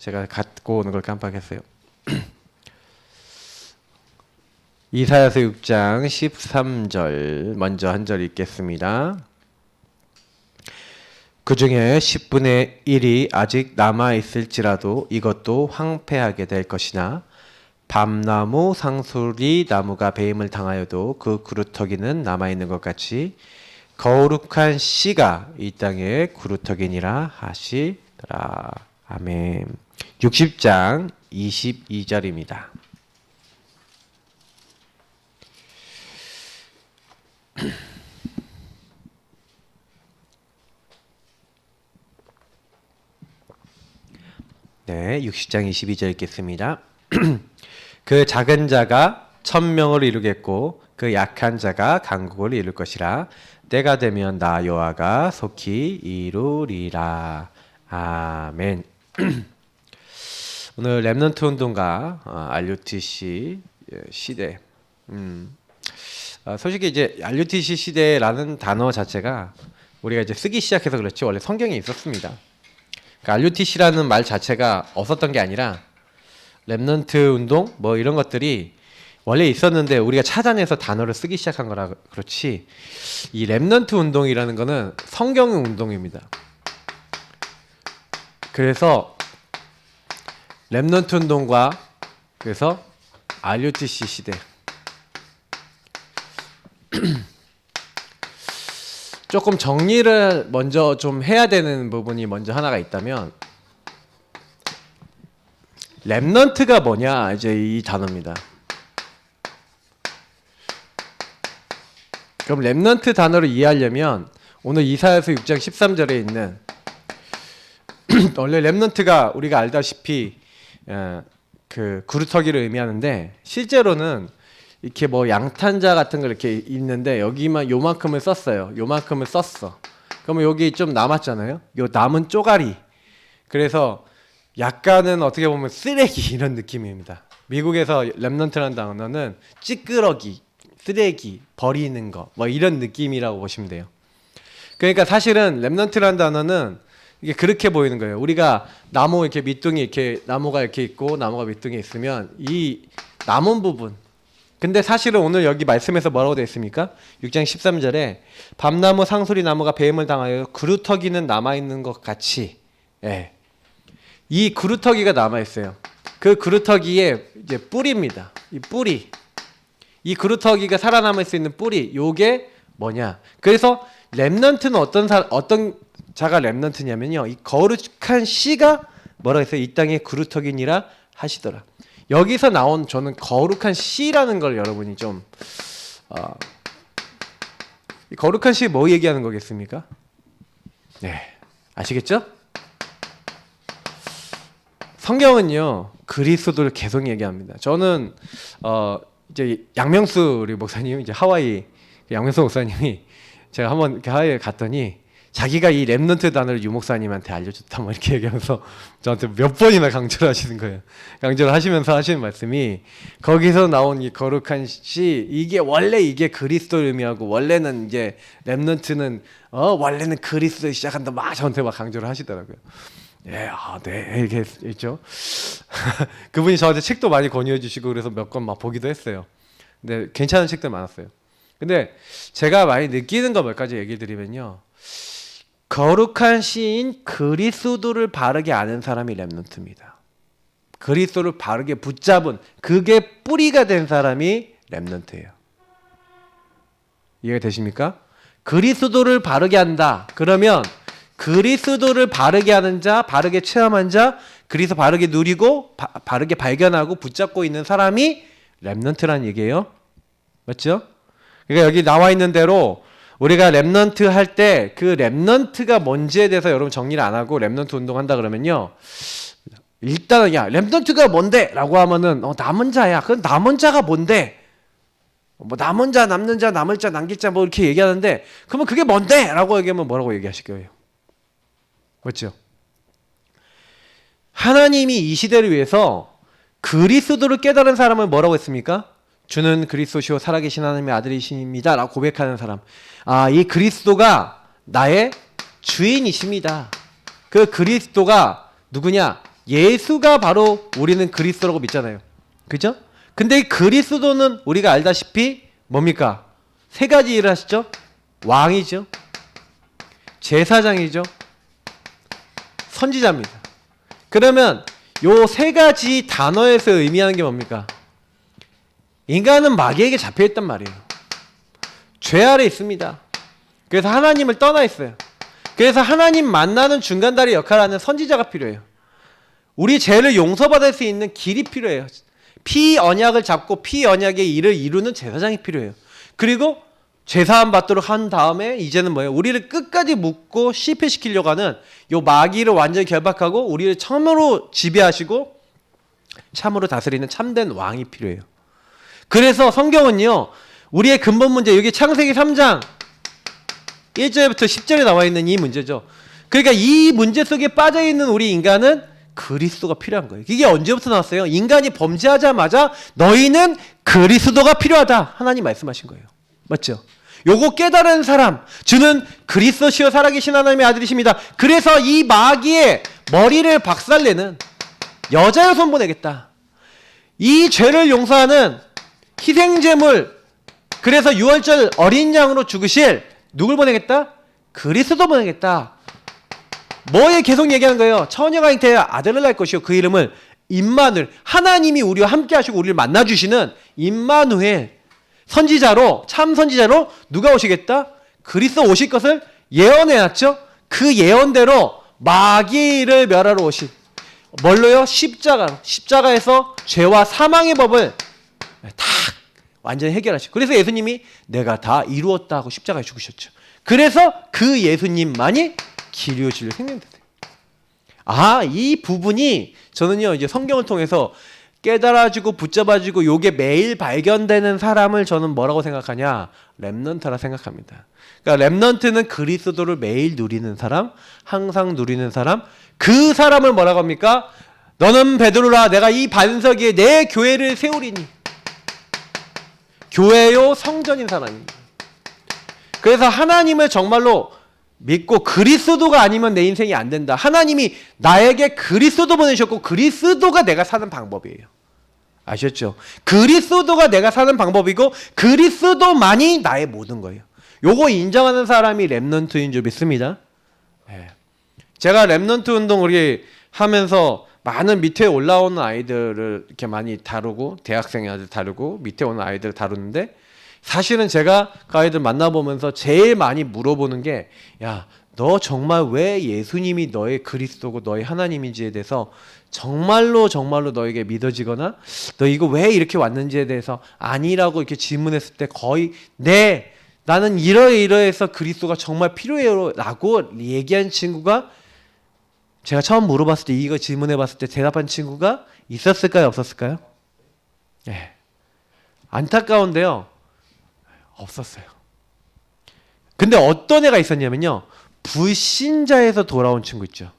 제가 갖고 오는 걸 깜빡했어요. 이사야서 6장 13절 먼저 한 절 읽겠습니다. 그 중에 10분의 1이 아직 남아있을지라도 이것도 황폐하게 될 것이나 밤나무 상수리 나무가 배임을 당하여도 그 구루터기는 남아있는 것 같이 거룩한 씨가 이 땅에 구루터기니라 하시더라. 아멘. 60장 22절입니다. 네, 60장 22절 읽겠습니다. 그 작은 자가 1000명을 이루겠고 그 약한 자가 강국을 이룰 것이라. 때가 되면 나 여호와가 속히 이루리라. 아멘. 오늘 렘넌트 운동가 RUTC 시대. 솔직히 이제 RUTC 시대라는 단어 자체가 우리가 이제 쓰기 시작해서 그렇지 원래 성경에 있었습니다. 그러니까 RUTC라는 말 자체가 없었던 게 아니라 렘넌트 운동 뭐 이런 것들이 원래 있었는데 우리가 찾아내서 단어를 쓰기 시작한 거라 그렇지, 이 렘넌트 운동이라는 거는 성경 운동입니다. 그래서 렘넌트 운동과 그래서 RUTC 시대. 조금 정리를 먼저 좀 해야 되는 부분이 먼저 하나가 있다면, 렘넌트가 뭐냐, 이제 이 단어입니다. 그럼 렘넌트 단어를 이해하려면 오늘 이사야서 6장 13절에 있는 원래 렘넌트가 우리가 알다시피 그 구루터기를 의미하는데, 실제로는 이렇게 뭐 양탄자 같은 걸 이렇게 있는데 여기만 요만큼을 썼어요. 요만큼을 썼어. 그러면 여기 좀 남았잖아요. 요 남은 쪼가리. 그래서 약간은 어떻게 보면 쓰레기 이런 느낌입니다. 미국에서 렘넌트라는 단어는 찌끄러기, 쓰레기, 버리는 거 뭐 이런 느낌이라고 보시면 돼요. 그러니까 사실은 렘넌트라는 단어는 이게 그렇게 보이는 거예요. 우리가 나무 이렇게 밑둥이 이렇게 나무가 이렇게 있고 나무가 밑둥에 있으면 이 남은 부분. 근데 사실은 오늘 여기 말씀에서 뭐라고 되어 있습니까? 6장 13절에 밤나무 상수리 나무가 배임을 당하여 구루터기는 남아있는 것 같이, 예. 이 구루터기가 남아있어요. 그 구루터기의 이제 뿌리입니다. 이 뿌리. 이 구루터기가 살아남을 수 있는 뿌리. 요게 뭐냐? 그래서 렘넌트는 어떤 자가 렘넌트냐면요, 이 거룩한 씨가 뭐라고 했어요? 이 땅의 구루터기니라 하시더라. 여기서 나온 저는 거룩한 씨라는 걸 여러분이 좀 이 거룩한 씨 뭐 얘기하는 거겠습니까? 네, 아시겠죠? 성경은요 그리스도를 계속 얘기합니다. 저는 이제 양명수 우리 목사님, 이제 하와이 양명수 목사님이, 제가 한번 이렇게 하와이에 갔더니 자기가 이 렘넌트 단어를 유 목사님한테 알려줬다 뭐 이렇게 얘기하면서 저한테 몇 번이나 강조를 하시는 거예요. 강조를 하시면서 하시는 말씀이, 거기서 나온 이 거룩한 씨, 이게 원래 이게 그리스도를 의미하고, 원래는 이제 렘넌트는 원래는 그리스도를 시작한다 막 저한테 막 강조를 하시더라고요. 네, 네, 이렇게 있죠. 그분이 저한테 책도 많이 권유해 주시고 그래서 몇 권 막 보기도 했어요. 근데 괜찮은 책들 많았어요. 근데 제가 많이 느끼는 거 몇 가지 얘기 드리면요, 거룩한 씨인 그리스도를 바르게 아는 사람이 렘넌트입니다. 그리스도를 바르게 붙잡은, 그게 뿌리가 된 사람이 렘넌트예요. 이해가 되십니까? 그리스도를 바르게 한다. 그러면 그리스도를 바르게 하는 자, 바르게 체험한 자, 그리스도 바르게 누리고 바르게 발견하고 붙잡고 있는 사람이 렘넌트라는 얘기예요. 맞죠? 그러니까 여기 나와 있는 대로 우리가 렘넌트 할 때 그 렘넌트가 뭔지에 대해서 여러분 정리를 안 하고 렘넌트 운동한다 그러면요, 일단은 야 렘넌트가 뭔데? 라고 하면은 남은 자야. 그럼 남은 자가 뭔데? 뭐 남은 자, 남는 자, 남을 자, 남길 자 뭐 이렇게 얘기하는데, 그러면 그게 뭔데? 라고 얘기하면 뭐라고 얘기하실 거예요? 맞죠? 하나님이 이 시대를 위해서 그리스도를 깨달은 사람을 뭐라고 했습니까? 주는 그리스도시요 살아계신 하나님의 아들이십니다 라고 고백하는 사람. 이 그리스도가 나의 주인이십니다. 그 그리스도가 누구냐? 예수가 바로 우리는 그리스도라고 믿잖아요. 그죠? 근데 이 그리스도는 우리가 알다시피 뭡니까? 세 가지 일을 하시죠. 왕이죠. 제사장이죠. 선지자입니다. 그러면 요 세 가지 단어에서 의미하는 게 뭡니까? 인간은 마귀에게 잡혀있단 말이에요. 죄 아래 있습니다. 그래서 하나님을 떠나 있어요. 그래서 하나님 만나는 중간다리 역할을 하는 선지자가 필요해요. 우리 죄를 용서받을 수 있는 길이 필요해요. 피 언약을 잡고 피 언약의 일을 이루는 제사장이 필요해요. 그리고 죄사함 받도록 한 다음에 이제는 뭐예요? 우리를 끝까지 묶고 실패시키려고 하는 요 마귀를 완전히 결박하고 우리를 참으로 지배하시고 참으로 다스리는 참된 왕이 필요해요. 그래서 성경은요, 우리의 근본 문제, 여기 창세기 3장 1절부터 10절에 나와 있는 이 문제죠. 그러니까 이 문제 속에 빠져있는 우리 인간은 그리스도가 필요한 거예요. 이게 언제부터 나왔어요? 인간이 범죄하자마자 너희는 그리스도가 필요하다. 하나님 말씀하신 거예요. 맞죠? 요거 깨달은 사람, 주는 그리스도시요 살아계신 하나님의 아들이십니다. 그래서 이 마귀의 머리를 박살내는 여자여 손 보내겠다. 이 죄를 용서하는 희생제물, 그래서 유월절 어린 양으로 죽으실 누굴 보내겠다? 그리스도 보내겠다. 뭐에 계속 얘기하는 거예요? 처녀가 잉태하여 아들을 낳을 것이요 그 이름을 임마누엘, 하나님이 우리와 함께 하시고 우리를 만나주시는 임마누엘, 선지자로, 참 선지자로 누가 오시겠다? 그리스도 오실 것을 예언해놨죠. 그 예언대로 마귀를 멸하러 오신, 뭘로요? 십자가에서 죄와 사망의 법을 다 완전히 해결하시고, 그래서 예수님이 내가 다 이루었다 하고 십자가에 죽으셨죠. 그래서 그 예수님만이 길이요 진리요 생명되세요. 아, 이 부분이 저는요 이제 성경을 통해서 깨달아지고 붙잡아지고 요게 매일 발견되는 사람을 저는 뭐라고 생각하냐? 렘넌트라 생각합니다. 그러니까 렘넌트는 그리스도를 매일 누리는 사람, 항상 누리는 사람, 그 사람을 뭐라고 합니까? 너는 베드로라, 내가 이 반석 위에 내 교회를 세우리니. 교회요 성전인 사람입니다. 그래서 하나님을 정말로 믿고 그리스도가 아니면 내 인생이 안 된다. 하나님이 나에게 그리스도 보내셨고 그리스도가 내가 사는 방법이에요. 아셨죠? 그리스도가 내가 사는 방법이고 그리스도만이 나의 모든 거예요. 요거 인정하는 사람이 렘넌트인 줄 믿습니다. 네. 제가 렘넌트 운동 우리 하면서 많은 밑에 올라오는 아이들을 이렇게 많이 다루고 대학생 아이들 다루고 밑에 오는 아이들을 다루는데, 사실은 제가 그 아이들 만나보면서 제일 많이 물어보는 게, 야, 너 정말 왜 예수님이 너의 그리스도고 너의 하나님인지에 대해서 정말로 너에게 믿어지거나 너 이거 왜 이렇게 왔는지에 대해서 아니라고 이렇게 질문했을 때 거의 나는 이러이러해서 그리스도가 정말 필요해요 라고 얘기한 친구가, 제가 처음 물어봤을 때 이거 질문해봤을 때 대답한 친구가 있었을까요? 없었을까요? 네. 안타까운데요. 없었어요. 근데 어떤 애가 있었냐면요. 불신자에서 돌아온 친구 있죠.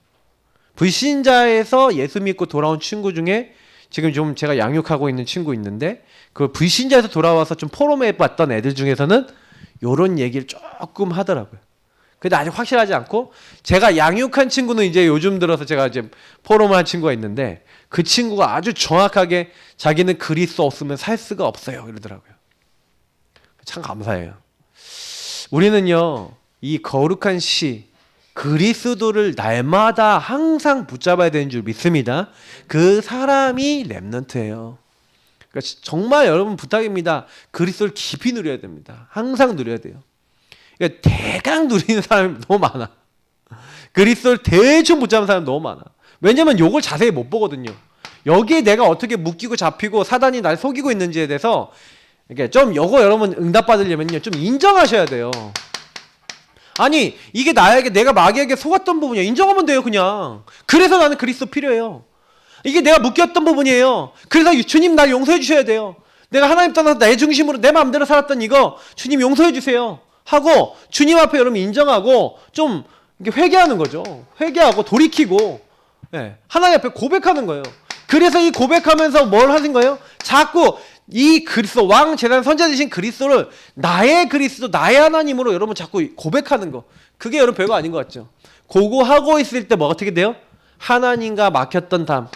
불신자에서 예수 믿고 돌아온 친구 중에 지금 좀 제가 양육하고 있는 친구 있는데, 그 불신자에서 돌아와서 좀 포럼해봤던 애들 중에서는 요런 얘기를 조금 하더라고요. 근데 아직 확실하지 않고, 제가 양육한 친구는 이제 요즘 들어서 제가 이제 포럼을 한 친구가 있는데, 그 친구가 아주 정확하게 자기는 그리스도 없으면 살 수가 없어요 이러더라고요. 참 감사해요. 우리는요 이 거룩한 시 그리스도를 날마다 항상 붙잡아야 되는 줄 믿습니다. 그 사람이 렘넌트예요. 그러니까 정말 여러분 부탁입니다. 그리스도를 깊이 누려야 됩니다. 항상 누려야 돼요. 그러니까 대강 누리는 사람이 너무 많아. 그리스도를 대충 붙잡는 사람이 너무 많아. 왜냐면 요걸 자세히 못 보거든요. 여기에 내가 어떻게 묶이고 잡히고 사단이 날 속이고 있는지에 대해서 이렇게 좀 요거 여러분 응답받으려면요 좀 인정하셔야 돼요. 아니 이게 나에게, 내가 마귀에게 속았던 부분이야. 인정하면 돼요 그냥. 그래서 나는 그리스도 필요해요. 이게 내가 묶였던 부분이에요. 그래서 주님 날 용서해 주셔야 돼요. 내가 하나님 떠나서 내 중심으로 내 마음대로 살았던 이거 주님 용서해 주세요 하고 주님 앞에 여러분 인정하고 좀 이렇게 회개하는 거죠. 회개하고 돌이키고, 네, 하나님 앞에 고백하는 거예요. 그래서 이 고백하면서 뭘 하신 거예요? 자꾸 이 그리스도, 왕 제단 선자 되신 그리스도를 나의 그리스도, 나의 하나님으로 여러분 자꾸 고백하는 거. 그게 여러분 별거 아닌 것 같죠? 그거 하고 있을 때 뭐 어떻게 돼요? 하나님과 막혔던 담.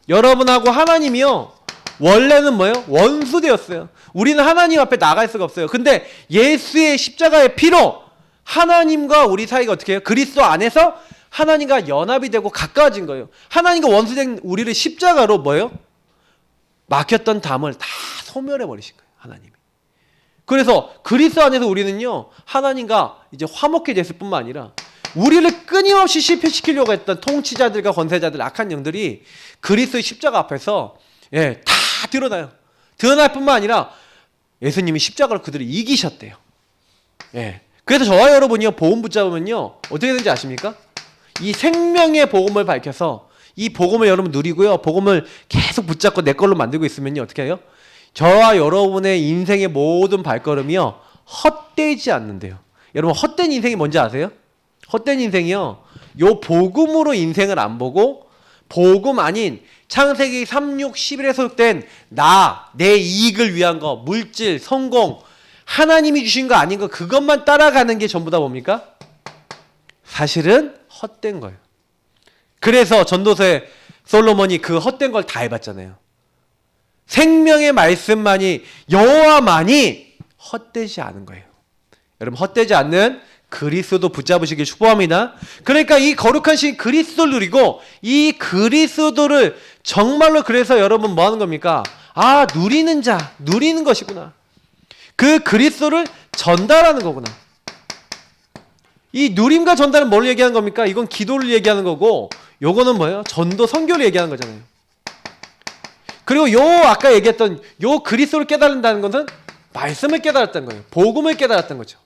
여러분하고 하나님이요. 원래는 뭐예요? 원수되었어요. 우리는 하나님 앞에 나갈 수가 없어요. 근데 예수의 십자가의 피로 하나님과 우리 사이가 어떻게 해요? 그리스도 안에서 하나님과 연합이 되고 가까워진 거예요. 하나님과 원수된 우리를 십자가로 뭐예요? 막혔던 담을 다 소멸해 버리신 거예요. 하나님이. 그래서 그리스도 안에서 우리는요. 하나님과 이제 화목해졌을 뿐만 아니라 우리를 끊임없이 실패시키려고 했던 통치자들과 권세자들, 악한 영들이 그리스도의 십자가 앞에서 다 드러나요. 드러날 뿐만 아니라 예수님이 십자가로 그들을 이기셨대요. 그래서 저와 여러분이요. 복음 붙잡으면요. 어떻게 되는지 아십니까? 이 생명의 복음을 밝혀서 이 복음을 여러분 누리고요. 복음을 계속 붙잡고 내 걸로 만들고 있으면요. 어떻게 해요? 저와 여러분의 인생의 모든 발걸음이요. 헛되지 않는데요. 여러분 헛된 인생이 뭔지 아세요? 헛된 인생이요. 요 복음으로 인생을 안 보고 복음 아닌 창세기 3, 6, 11에 소속된 내 이익을 위한 거, 물질, 성공, 하나님이 주신 거 아닌 거 그것만 따라가는 게 전부 다 뭡니까? 사실은 헛된 거예요. 그래서 전도서에 솔로몬이 그 헛된 걸 다 해봤잖아요. 생명의 말씀만이 여호와만이 헛되지 않은 거예요. 여러분 헛되지 않는 그리스도 붙잡으시길 축복합니다. 그러니까 이 거룩한 신 그리스도를 누리고 이 그리스도를 정말로 그래서 여러분 뭐 하는 겁니까? 누리는 자, 누리는 것이구나. 그 그리스도를 전달하는 거구나. 이 누림과 전달은 뭘 얘기하는 겁니까? 이건 기도를 얘기하는 거고 요거는 뭐예요? 전도 선교를 얘기하는 거잖아요. 그리고 아까 얘기했던 그리스도를 깨달는다는 것은 말씀을 깨달았다는 거예요. 복음을 깨달았던 거죠.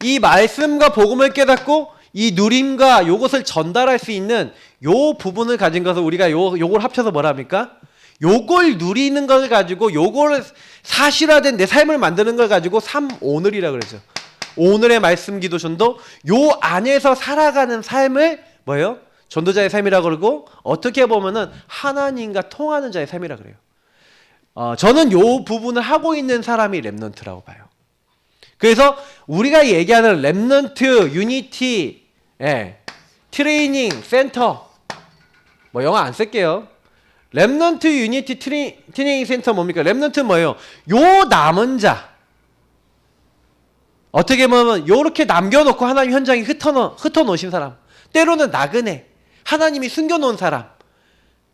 이 말씀과 복음을 깨닫고 이 누림과 요것을 전달할 수 있는 요 부분을 가진 것을 우리가 요걸 합쳐서 뭐라 합니까? 요걸 누리는 걸 가지고 요걸 사실화된 내 삶을 만드는 걸 가지고 오늘이라 그러죠. 오늘의 말씀 기도 전도 요 안에서 살아가는 삶을 뭐예요? 전도자의 삶이라 그러고 어떻게 보면은 하나님과 통하는 자의 삶이라 그래요. 저는 요 부분을 하고 있는 사람이 렘넌트라고 봐요. 그래서 우리가 얘기하는 렘넌트, 유니티, 트레이닝 센터 뭐 영어 안 쓸게요. 렘넌트, 유니티, 트레이닝 센터 뭡니까? 렘넌트 뭐예요? 요 남은 자 어떻게 보면 요렇게 남겨놓고 하나님 현장에 흩어놓으신 사람 때로는 나그네 하나님이 숨겨놓은 사람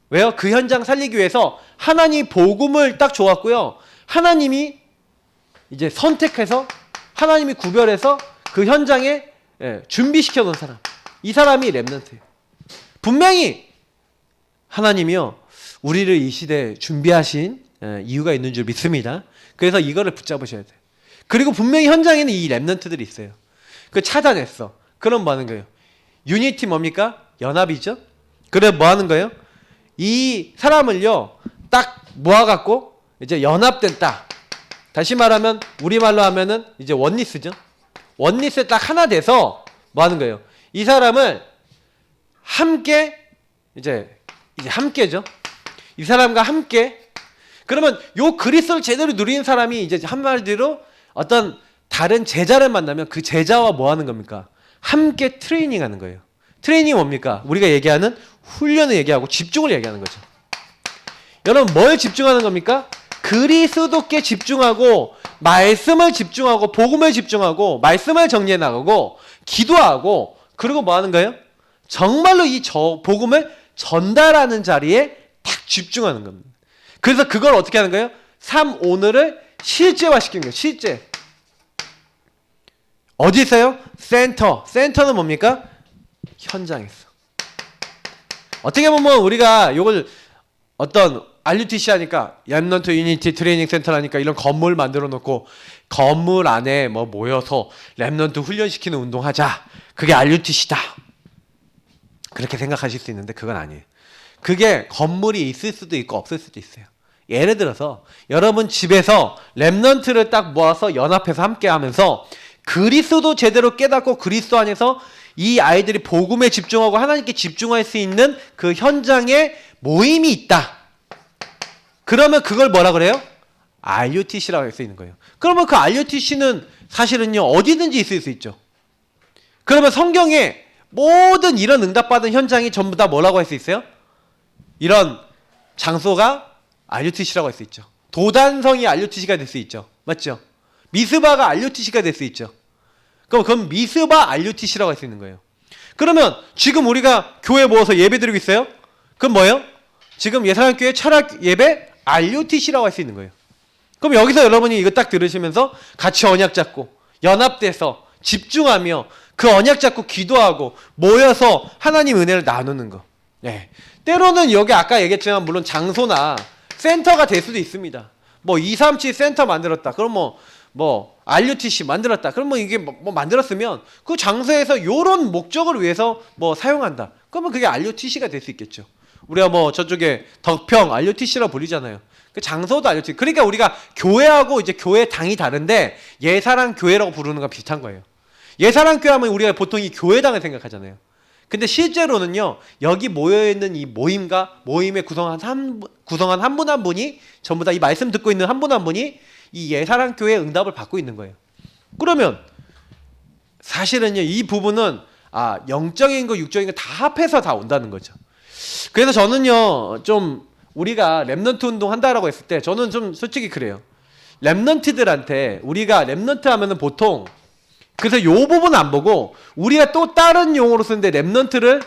왜요? 그 현장 살리기 위해서 하나님이 복음을 딱 줘왔고요. 하나님이 이제 선택해서 하나님이 구별해서 그 현장에 준비시켜 놓은 사람. 이 사람이 렘넌트예요. 분명히 하나님이요. 우리를 이 시대에 준비하신 이유가 있는 줄 믿습니다. 그래서 이거를 붙잡으셔야 돼요. 그리고 분명히 현장에는 이 렘넌트들이 있어요. 그 찾아냈어. 그럼 뭐 하는 거예요? 유니티 뭡니까? 연합이죠. 그래 뭐 하는 거예요? 이 사람을요. 딱 모아갖고 이제 연합된 딱 다시 말하면 우리말로 하면은 이제 원리스죠. 원리스에 딱 하나 돼서 뭐 하는 거예요? 이 사람을 함께 이제 함께죠. 이 사람과 함께 그러면 요 그리스도를 제대로 누리는 사람이 이제 한마디로 어떤 다른 제자를 만나면 그 제자와 뭐 하는 겁니까? 함께 트레이닝하는 거예요. 트레이닝이 뭡니까? 우리가 얘기하는 훈련을 얘기하고 집중을 얘기하는 거죠. 여러분 뭘 집중하는 겁니까? 그리스도께 집중하고 말씀을 집중하고 복음을 집중하고 말씀을 정리해 나가고 기도하고 그리고 뭐 하는 거예요? 정말로 이 복음을 전달하는 자리에 딱 집중하는 겁니다. 그래서 그걸 어떻게 하는 거예요? 오늘을 실제화시키는 거예요. 실제. 어디 있어요? 센터는 뭡니까? 현장에서. 어떻게 보면 우리가 이걸 어떤 RUTC 하니까 렘넌트 유니티 트레이닝 센터라니까 이런 건물 만들어 놓고 건물 안에 뭐 모여서 렘넌트 훈련시키는 운동하자. 그게 RUTC다. 그렇게 생각하실 수 있는데 그건 아니에요. 그게 건물이 있을 수도 있고 없을 수도 있어요. 예를 들어서 여러분 집에서 렘넌트를 딱 모아서 연합해서 함께 하면서 그리스도 제대로 깨닫고 그리스도 안에서 이 아이들이 복음에 집중하고 하나님께 집중할 수 있는 그 현장에 모임이 있다. 그러면 그걸 뭐라 그래요? RUTC라고 할 수 있는 거예요. 그러면 그 RUTC는 사실은요 어디든지 있을 수 있죠. 그러면 성경에 모든 이런 응답받은 현장이 전부 다 뭐라고 할 수 있어요? 이런 장소가 RUTC라고 할 수 있죠. 도단성이 RUTC가 될 수 있죠. 맞죠? 미스바가 RUTC가 될 수 있죠. 그럼 미스바 RUTC라고 할 수 있는 거예요. 그러면 지금 우리가 교회 모여서 예배 드리고 있어요? 그럼 뭐예요? 지금 예사랑교회 철학 예배 RUTC라고 할 수 있는 거예요. 그럼 여기서 여러분이 이거 딱 들으시면서 같이 언약 잡고 연합돼서 집중하며 그 언약 잡고 기도하고 모여서 하나님 은혜를 나누는 거. 네. 때로는 여기 아까 얘기했지만 물론 장소나 센터가 될 수도 있습니다. 뭐 237 센터 만들었다. 그럼 뭐 RUTC 만들었다. 그럼 뭐 이게 뭐 만들었으면 그 장소에서 요런 목적을 위해서 뭐 사용한다. 그러면 그게 RUTC가 될 수 있겠죠. 우리가 뭐 저쪽에 덕평 RUTC라고 불리잖아요. 그 장소도 RUTC. 그러니까 우리가 교회하고 이제 교회 당이 다른데 예사랑 교회라고 부르는 건 비슷한 거예요. 예사랑 교회 하면 우리가 보통 이 교회당을 생각하잖아요. 근데 실제로는요, 여기 모여있는 이 모임에 구성한 한 분 한 분이 전부 다 이 말씀 듣고 있는 한 분 한 분이 이 예사랑 교회의 응답을 받고 있는 거예요. 그러면 사실은요, 이 부분은 영적인 거 육적인 거 다 합해서 다 온다는 거죠. 그래서 저는요, 좀 우리가 렘넌트 운동 한다라고 했을 때 저는 좀 솔직히 그래요. 렘넌트들한테 우리가 렘넌트 하면은 보통 그래서 요 부분 안 보고 우리가 또 다른 용어로 쓰는데 렘넌트를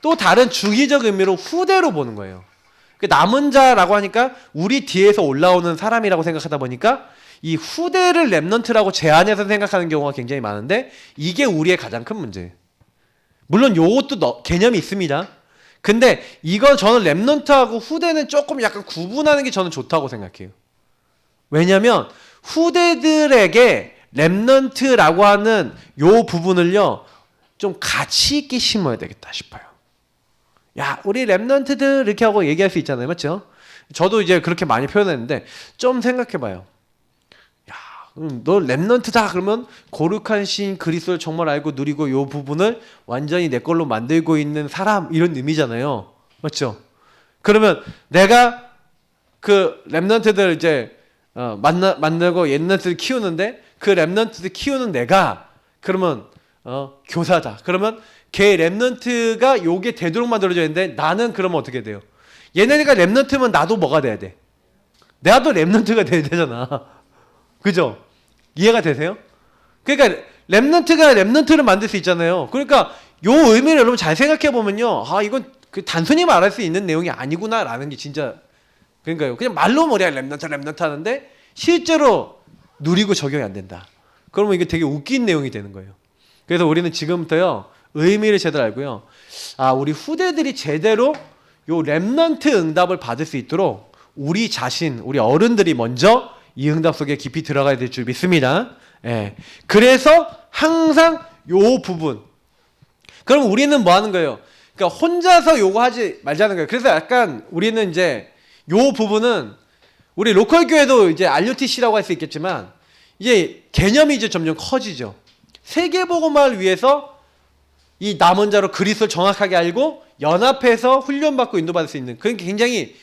또 다른 주기적 의미로 후대로 보는 거예요. 그 남은 자라고 하니까 우리 뒤에서 올라오는 사람이라고 생각하다 보니까 이 후대를 렘넌트라고 제한해서 생각하는 경우가 굉장히 많은데 이게 우리의 가장 큰 문제예요. 물론 요것도 개념이 있습니다. 근데 이건 저는 렘넌트하고 후대는 조금 약간 구분하는 게 저는 좋다고 생각해요. 왜냐면 후대들에게 렘넌트라고 하는 요 부분을요 좀 가치 있게 심어야 되겠다 싶어요. 야, 우리 렘넌트들 이렇게 하고 얘기할 수 있잖아요. 맞죠? 저도 이제 그렇게 많이 표현했는데 좀 생각해봐요. 야, 너 렘넌트다 그러면 거룩한 신 그리스도를 정말 알고 누리고 요 부분을 완전히 내 걸로 만들고 있는 사람 이런 의미잖아요. 맞죠? 그러면 내가 그 렘넌트들 이제 만나고 렘넌트들 키우는데 그 렘넌트들 키우는 내가 그러면 교사다. 그러면 걔 렘넌트가 요게 되도록 만들어줘야 되는데 나는 그러면 어떻게 돼요? 얘네가 렘넌트면 나도 뭐가 돼야 돼? 나도 렘넌트가 돼야 되잖아. 그죠? 이해가 되세요? 그러니까 렘넌트가 렘넌트를 만들 수 있잖아요. 그러니까 요 의미를 여러분 잘 생각해 보면요. 이건 그 단순히 말할 수 있는 내용이 아니구나라는 게 진짜 그러니까요. 그냥 말로 뭐냐 렘넌트 하는데 실제로 누리고 적용이 안 된다. 그러면 이게 되게 웃긴 내용이 되는 거예요. 그래서 우리는 지금부터요 의미를 제대로 알고요. 우리 후대들이 제대로 요 렘넌트 응답을 받을 수 있도록 우리 자신, 우리 어른들이 먼저 이 응답 속에 깊이 들어가야 될 줄 믿습니다. 예. 그래서 항상 요 부분. 그럼 우리는 뭐 하는 거예요? 그러니까 혼자서 요거 하지 말자는 거예요. 그래서 약간 우리는 이제 요 부분은 우리 로컬 교회도 이제 RUTC라고 할 수 있겠지만 이제 개념이 이제 점점 커지죠. 세계복음화를 위해서 이 남은 자로 그리스도를 정확하게 알고 연합해서 훈련받고 인도받을 수 있는 그런 굉장히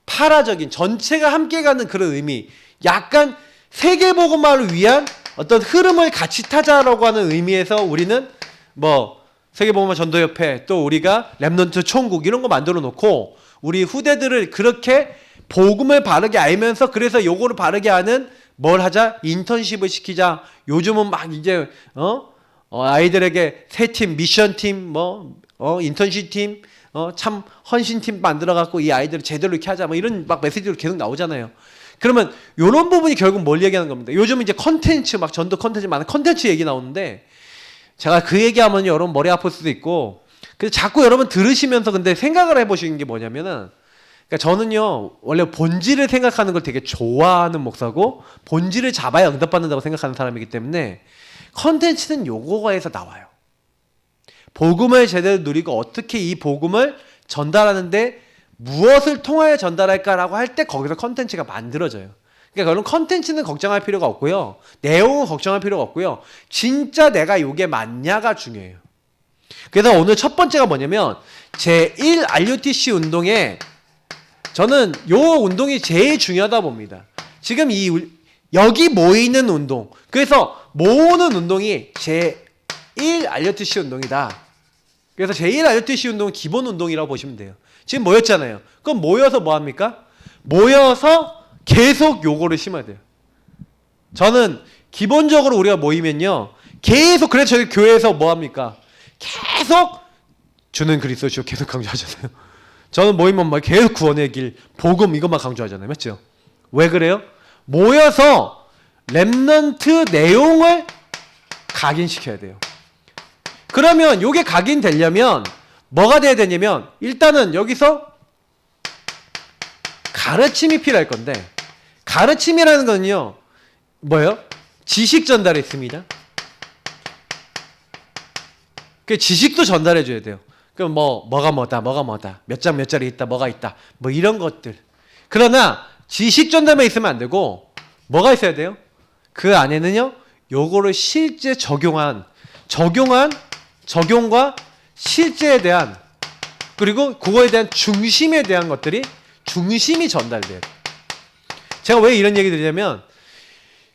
파라적인 전체가 함께 가는 그런 의미, 약간 세계복음화를 위한 어떤 흐름을 같이 타자라고 하는 의미에서 우리는 뭐 세계복음화 전도협회 또 우리가 렘넌트 총국 이런 거 만들어 놓고 우리 후대들을 그렇게 복음을 바르게 알면서 그래서 요거를 바르게 하는 뭘 하자? 인턴십을 시키자. 요즘은 막 이제 아이들에게 새 팀, 미션 팀, 인턴십 팀, 참 헌신 팀 만들어 갖고 이 아이들을 제대로 이렇게 하자. 뭐 이런 막 메시지로 계속 나오잖아요. 그러면 요런 부분이 결국 뭘 얘기하는 겁니다. 요즘 이제 컨텐츠 막 전도 컨텐츠 많은 컨텐츠 얘기 나오는데 제가 그 얘기하면 여러분 머리 아플 수도 있고 그래서 자꾸 여러분 들으시면서 근데 생각을 해보시는 게 뭐냐면은 그러니까 저는요 원래 본질을 생각하는 걸 되게 좋아하는 목사고 본질을 잡아야 응답받는다고 생각하는 사람이기 때문에 컨텐츠는 요거에서 나와요. 복음을 제대로 누리고 어떻게 이 복음을 전달하는데 무엇을 통하여 전달할까라고 할 때 거기서 컨텐츠가 만들어져요. 그러니까 그런 컨텐츠는 걱정할 필요가 없고요. 내용은 걱정할 필요가 없고요. 진짜 내가 요게 맞냐가 중요해요. 그래서 오늘 첫 번째가 뭐냐면 제1 RUTC 운동에 저는 요 운동이 제일 중요하다 봅니다. 지금 여기 모이는 운동. 그래서 모으는 운동이 제1 RUTC 운동이다. 그래서 제일 IOTC 운동은 기본 운동이라고 보시면 돼요. 지금 모였잖아요. 그럼 모여서 뭐 합니까? 모여서 계속 요거를 심어야 돼요. 저는 기본적으로 우리가 모이면요, 계속, 그래서 저희 교회에서 뭐 합니까? 계속 주는 그리스도시요 계속 강조하잖아요. 저는 모이면 막 계속 구원의 길, 복음 이것만 강조하잖아요. 맞죠? 왜 그래요? 모여서 렘넌트 내용을 각인시켜야 돼요. 그러면 요게 각인되려면 뭐가 돼야 되냐면, 일단은 여기서 가르침이 필요할 건데, 가르침이라는 거는요 뭐예요? 지식 전달에 있습니다. 그 지식도 전달해 줘야 돼요. 그럼 뭐가 뭐다, 몇 장 몇 자리 있다, 뭐가 있다, 뭐 이런 것들. 그러나 지식 전달만 있으면 안 되고 뭐가 있어야 돼요? 그 안에는요 요거를 실제 적용과 실제에 대한, 그리고 그거에 대한 중심에 대한 것들이, 중심이 전달돼요. 제가 왜 이런 얘기 드리냐면,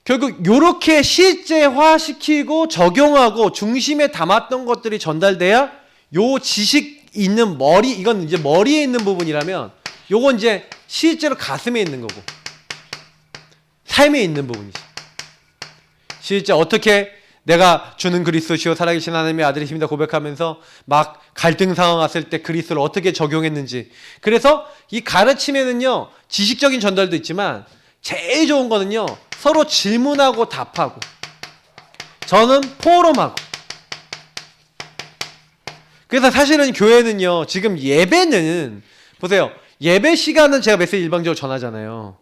결국 요렇게 실제화시키고 적용하고 중심에 담았던 것들이 전달돼야 요 지식 있는 머리, 이건 이제 머리에 있는 부분이라면, 요건 이제 실제로 가슴에 있는 거고 삶에 있는 부분이지. 실제 어떻게 내가 주는 그리스도시요 살아계신 하나님의 아들이십니다 고백하면서 막 갈등 상황 왔을 때 그리스도를 어떻게 적용했는지. 그래서 이 가르침에는요 지식적인 전달도 있지만 제일 좋은 거는요 서로 질문하고 답하고, 저는 포럼하고. 그래서 사실은 교회는요 지금 예배는 보세요, 예배 시간은 제가 메시지 일방적으로 전하잖아요.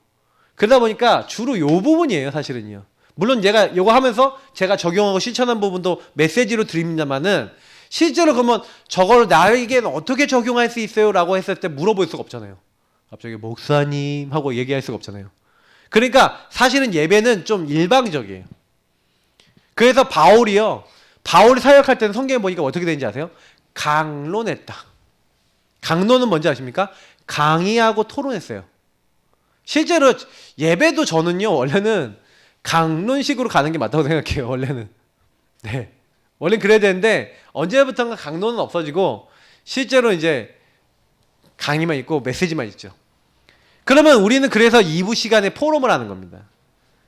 그러다 보니까 주로 요 부분이에요 사실은요. 물론 제가 요거 하면서 제가 적용하고 실천한 부분도 메시지로 드립니다만은, 실제로 그러면 저걸 나에게는 어떻게 적용할 수 있어요? 라고 했을 때 물어볼 수가 없잖아요. 갑자기 목사님 하고 얘기할 수가 없잖아요. 그러니까 사실은 예배는 좀 일방적이에요. 그래서 바울이 사역할 때는 성경에 보니까 어떻게 되는지 아세요? 강론했다. 강론은 뭔지 아십니까? 강의하고 토론했어요. 실제로 예배도 저는요 원래는 강론식으로 가는 게 맞다고 생각해요. 원래는. 네. 원래는 그래야 되는데 언제부턴가 강론은 없어지고 실제로 이제 강의만 있고 메시지만 있죠. 그러면 우리는 그래서 2부 시간에 포럼을 하는 겁니다.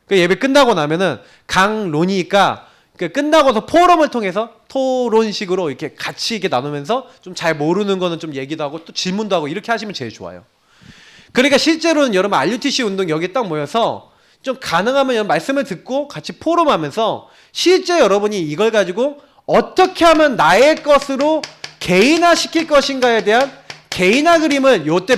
그 예배 끝나고 나면은 강론이니까 그 끝나고서 포럼을 통해서 토론식으로 이렇게 같이 이렇게 나누면서 좀 잘 모르는 거는 좀 얘기도 하고 또 질문도 하고 이렇게 하시면 제일 좋아요. 그러니까 실제로는 여러분 RUTC 운동 여기 딱 모여서 좀 가능하면 말씀을 듣고 같이 포럼하면서 실제 여러분이 이걸 가지고 어떻게 하면 나의 것으로 개인화시킬 것인가에 대한 개인화 그림을 요때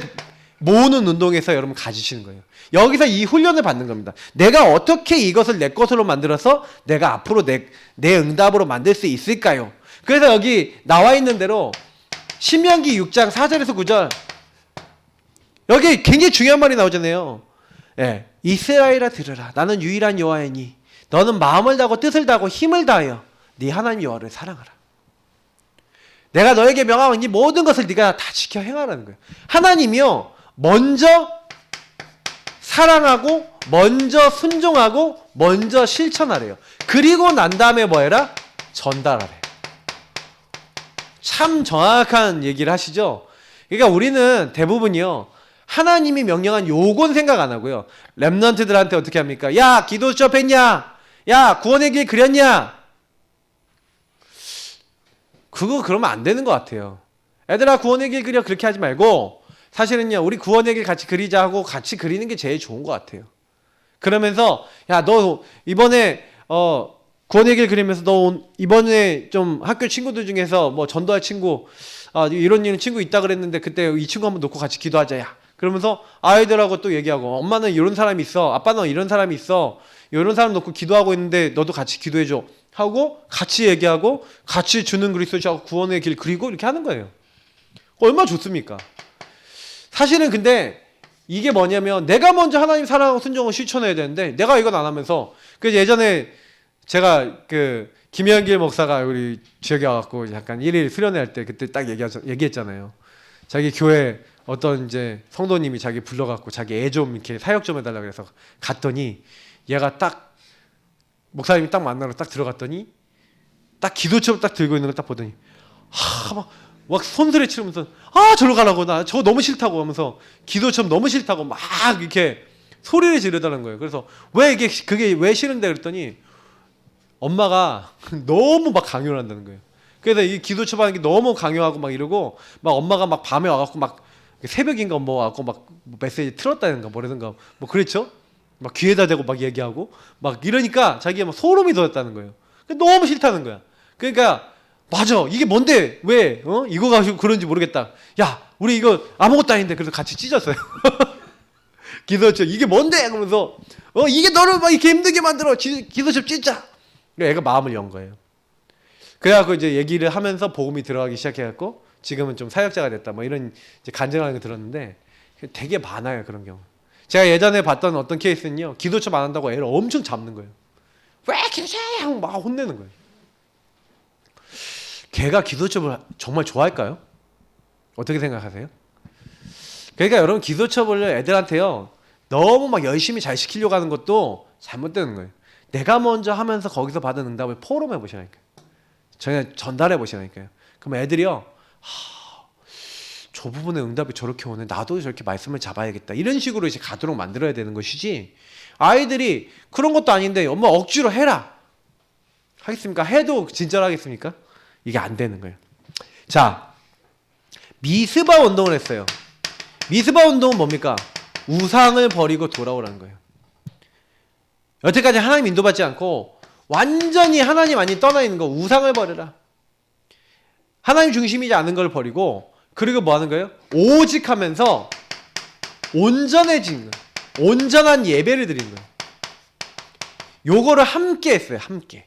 모으는 운동에서 여러분 가지시는 거예요. 여기서 이 훈련을 받는 겁니다. 내가 어떻게 이것을 내 것으로 만들어서 내가 앞으로 내 응답으로 만들 수 있을까요? 그래서 여기 나와 있는 대로 신명기 6장 4절에서 9절 여기 굉장히 중요한 말이 나오잖아요. 예, 이스라엘아 들으라. 나는 유일한 여호와이니 너는 마음을 다하고 뜻을 다하고 힘을 다하여 네 하나님 여호와를 사랑하라. 내가 너에게 명하는 이 모든 것을 네가 다 지켜 행하라는 거예요. 하나님이요 먼저 사랑하고 먼저 순종하고 먼저 실천하래요. 그리고 난 다음에 뭐 해라? 전달하래. 참 정확한 얘기를 하시죠. 그러니까 우리는 대부분이요 하나님이 명령한 요건 생각 안 하고요. 렘넌트들한테 어떻게 합니까? 야 기도 수업했냐? 야 구원의 길 그렸냐? 그거 그러면 안 되는 것 같아요. 애들아 구원의 길 그려 그렇게 하지 말고 사실은요 우리 구원의 길 같이 그리자 하고 같이 그리는 게 제일 좋은 것 같아요. 그러면서 야 너 이번에 구원의 길 그리면서 너 이번에 좀 학교 친구들 중에서 뭐 전도할 친구 이런 친구 있다 그랬는데 그때 이 친구 한번 놓고 같이 기도하자. 야 그러면서 아이들하고 또 얘기하고 엄마는 이런 사람이 있어, 아빠는 이런 사람이 있어, 이런 사람 놓고 기도하고 있는데 너도 같이 기도해줘 하고 같이 얘기하고 같이 주는 그리스도시하고 구원의 길 그리고 이렇게 하는 거예요. 얼마나 좋습니까? 사실은 근데 이게 뭐냐면 내가 먼저 하나님 사랑하고 순종을 실천해야 되는데 내가 이건 안 하면서 그 예전에 제가 그 김현길 목사가 우리 지역에 와갖고 약간 일일 수련회 할 때 그때 딱 얘기했잖아요. 자기 교회 어떤 이제 성도님이 자기 불러갖고 자기 애 좀 이렇게 사역 좀 해달라 그래서 갔더니 얘가 딱 목사님이 딱 만나러 딱 들어갔더니 딱 기도처럼 딱 들고 있는 걸 딱 보더니 막 손들에 치면서 아 저로 가라고 나 저거 너무 싫다고 하면서 기도처럼 너무 싫다고 막 이렇게 소리를 지르다는 거예요. 그래서 왜 이게 그게 왜 싫은데 그랬더니 엄마가 너무 막 강요를 한다는 거예요. 그래서 이 기도처럼 하는 게 너무 강요하고 막 이러고 막 엄마가 막 밤에 와갖고 막 새벽인가 뭐 와갖고 막 메시지 틀었다든가 뭐라든가 뭐 그랬죠. 막 귀에다 대고 막 얘기하고 막 이러니까 자기가 막 소름이 돋았다는 거예요. 너무 싫다는 거야. 그러니까 맞아 이게 뭔데 왜 이거 가지고 그런지 모르겠다. 야 우리 이거 아무것도 아닌데 그래서 같이 찢었어요. 기도처 이게 뭔데 그러면서 이게 너를 막 이렇게 힘들게 만들어 기도처 찢자. 애가 마음을 연 거예요. 그래갖고 이제 얘기를 하면서 복음이 들어가기 시작해갖고 지금은 좀 사역자가 됐다 뭐 이런 이제 간증하는 거 들었는데 되게 많아요 그런 경우. 제가 예전에 봤던 어떤 케이스는요 기도처 안 한다고 애를 엄청 잡는 거예요. 왜 기도처 하고 막 혼내는 거예요. 걔가 기도첩을 정말 좋아할까요? 어떻게 생각하세요? 그러니까 여러분 기도첩을 애들한테요 너무 막 열심히 잘 시키려고 하는 것도 잘못되는 거예요. 내가 먼저 하면서 거기서 받은 응답을 포럼해 보시라니까요. 전혀 전달해 보시라니까요. 그럼 애들이요 저 부분에 응답이 저렇게 오네 나도 저렇게 말씀을 잡아야겠다 이런 식으로 이제 가도록 만들어야 되는 것이지 아이들이 그런 것도 아닌데 엄마 억지로 해라 하겠습니까? 해도 진짜하겠습니까? 이게 안 되는 거예요. 자, 미스바 운동을 했어요. 미스바 운동은 뭡니까? 우상을 버리고 돌아오라는 거예요. 여태까지 하나님 인도받지 않고 완전히 하나님 아닌 떠나 있는 거 우상을 버려라. 하나님 중심이지 않은 걸 버리고 그리고 뭐 하는 거예요? 오직 하면서 온전해진 거예요. 온전한 예배를 드리는 거예요. 요거를 함께 했어요. 함께.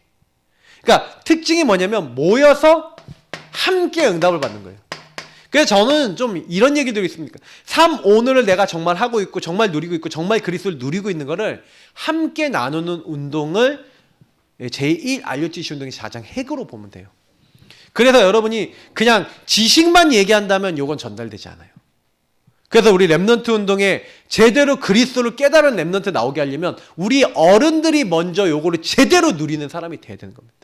그러니까 특징이 뭐냐면 모여서 함께 응답을 받는 거예요. 그래서 저는 좀 이런 얘기들이 있습니까? 삶 오늘을 내가 정말 하고 있고 정말 누리고 있고 정말 그리스도를 누리고 있는 거를 함께 나누는 운동을 제1 알려지시 운동의 가장 핵으로 보면 돼요. 그래서 여러분이 그냥 지식만 얘기한다면 요건 전달되지 않아요. 그래서 우리 렘넌트 운동에 제대로 그리스도를 깨달은 렘넌트 나오게 하려면 우리 어른들이 먼저 요거를 제대로 누리는 사람이 돼야 되는 겁니다.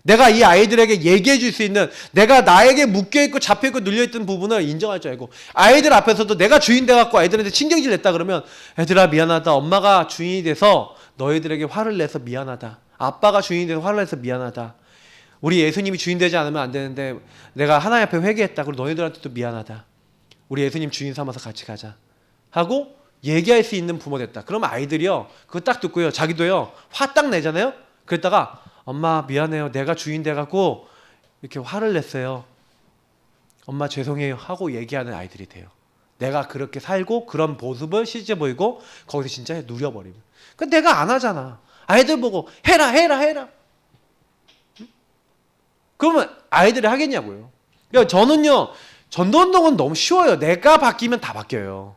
내가 이 아이들에게 얘기해 줄 수 있는 내가 나에게 묶여있고 잡혀있고 눌려있던 부분을 인정할 줄 알고 아이들 앞에서도 내가 주인 돼갖고 아이들한테 친경질 냈다 그러면 애들아 미안하다 엄마가 주인이 돼서 너희들에게 화를 내서 미안하다 아빠가 주인이 돼서 화를 내서 미안하다 우리 예수님이 주인 되지 않으면 안 되는데 내가 하나님 앞에 회개했다 그리고 너희들한테도 미안하다 우리 예수님 주인 삼아서 같이 가자 하고 얘기할 수 있는 부모 됐다. 그러면 아이들이요 그거 딱 듣고요 자기도요 화 딱 내잖아요. 그랬다가 엄마 미안해요 내가 주인 돼갖고 이렇게 화를 냈어요 엄마 죄송해요 하고 얘기하는 아이들이 돼요. 내가 그렇게 살고 그런 모습을 실제 보이고 거기서 진짜 누려버리면 근데 내가 안 하잖아. 아이들 보고 해라 응? 그러면 아이들이 하겠냐고요. 그러니까 저는요 전도운동은 너무 쉬워요. 내가 바뀌면 다 바뀌어요.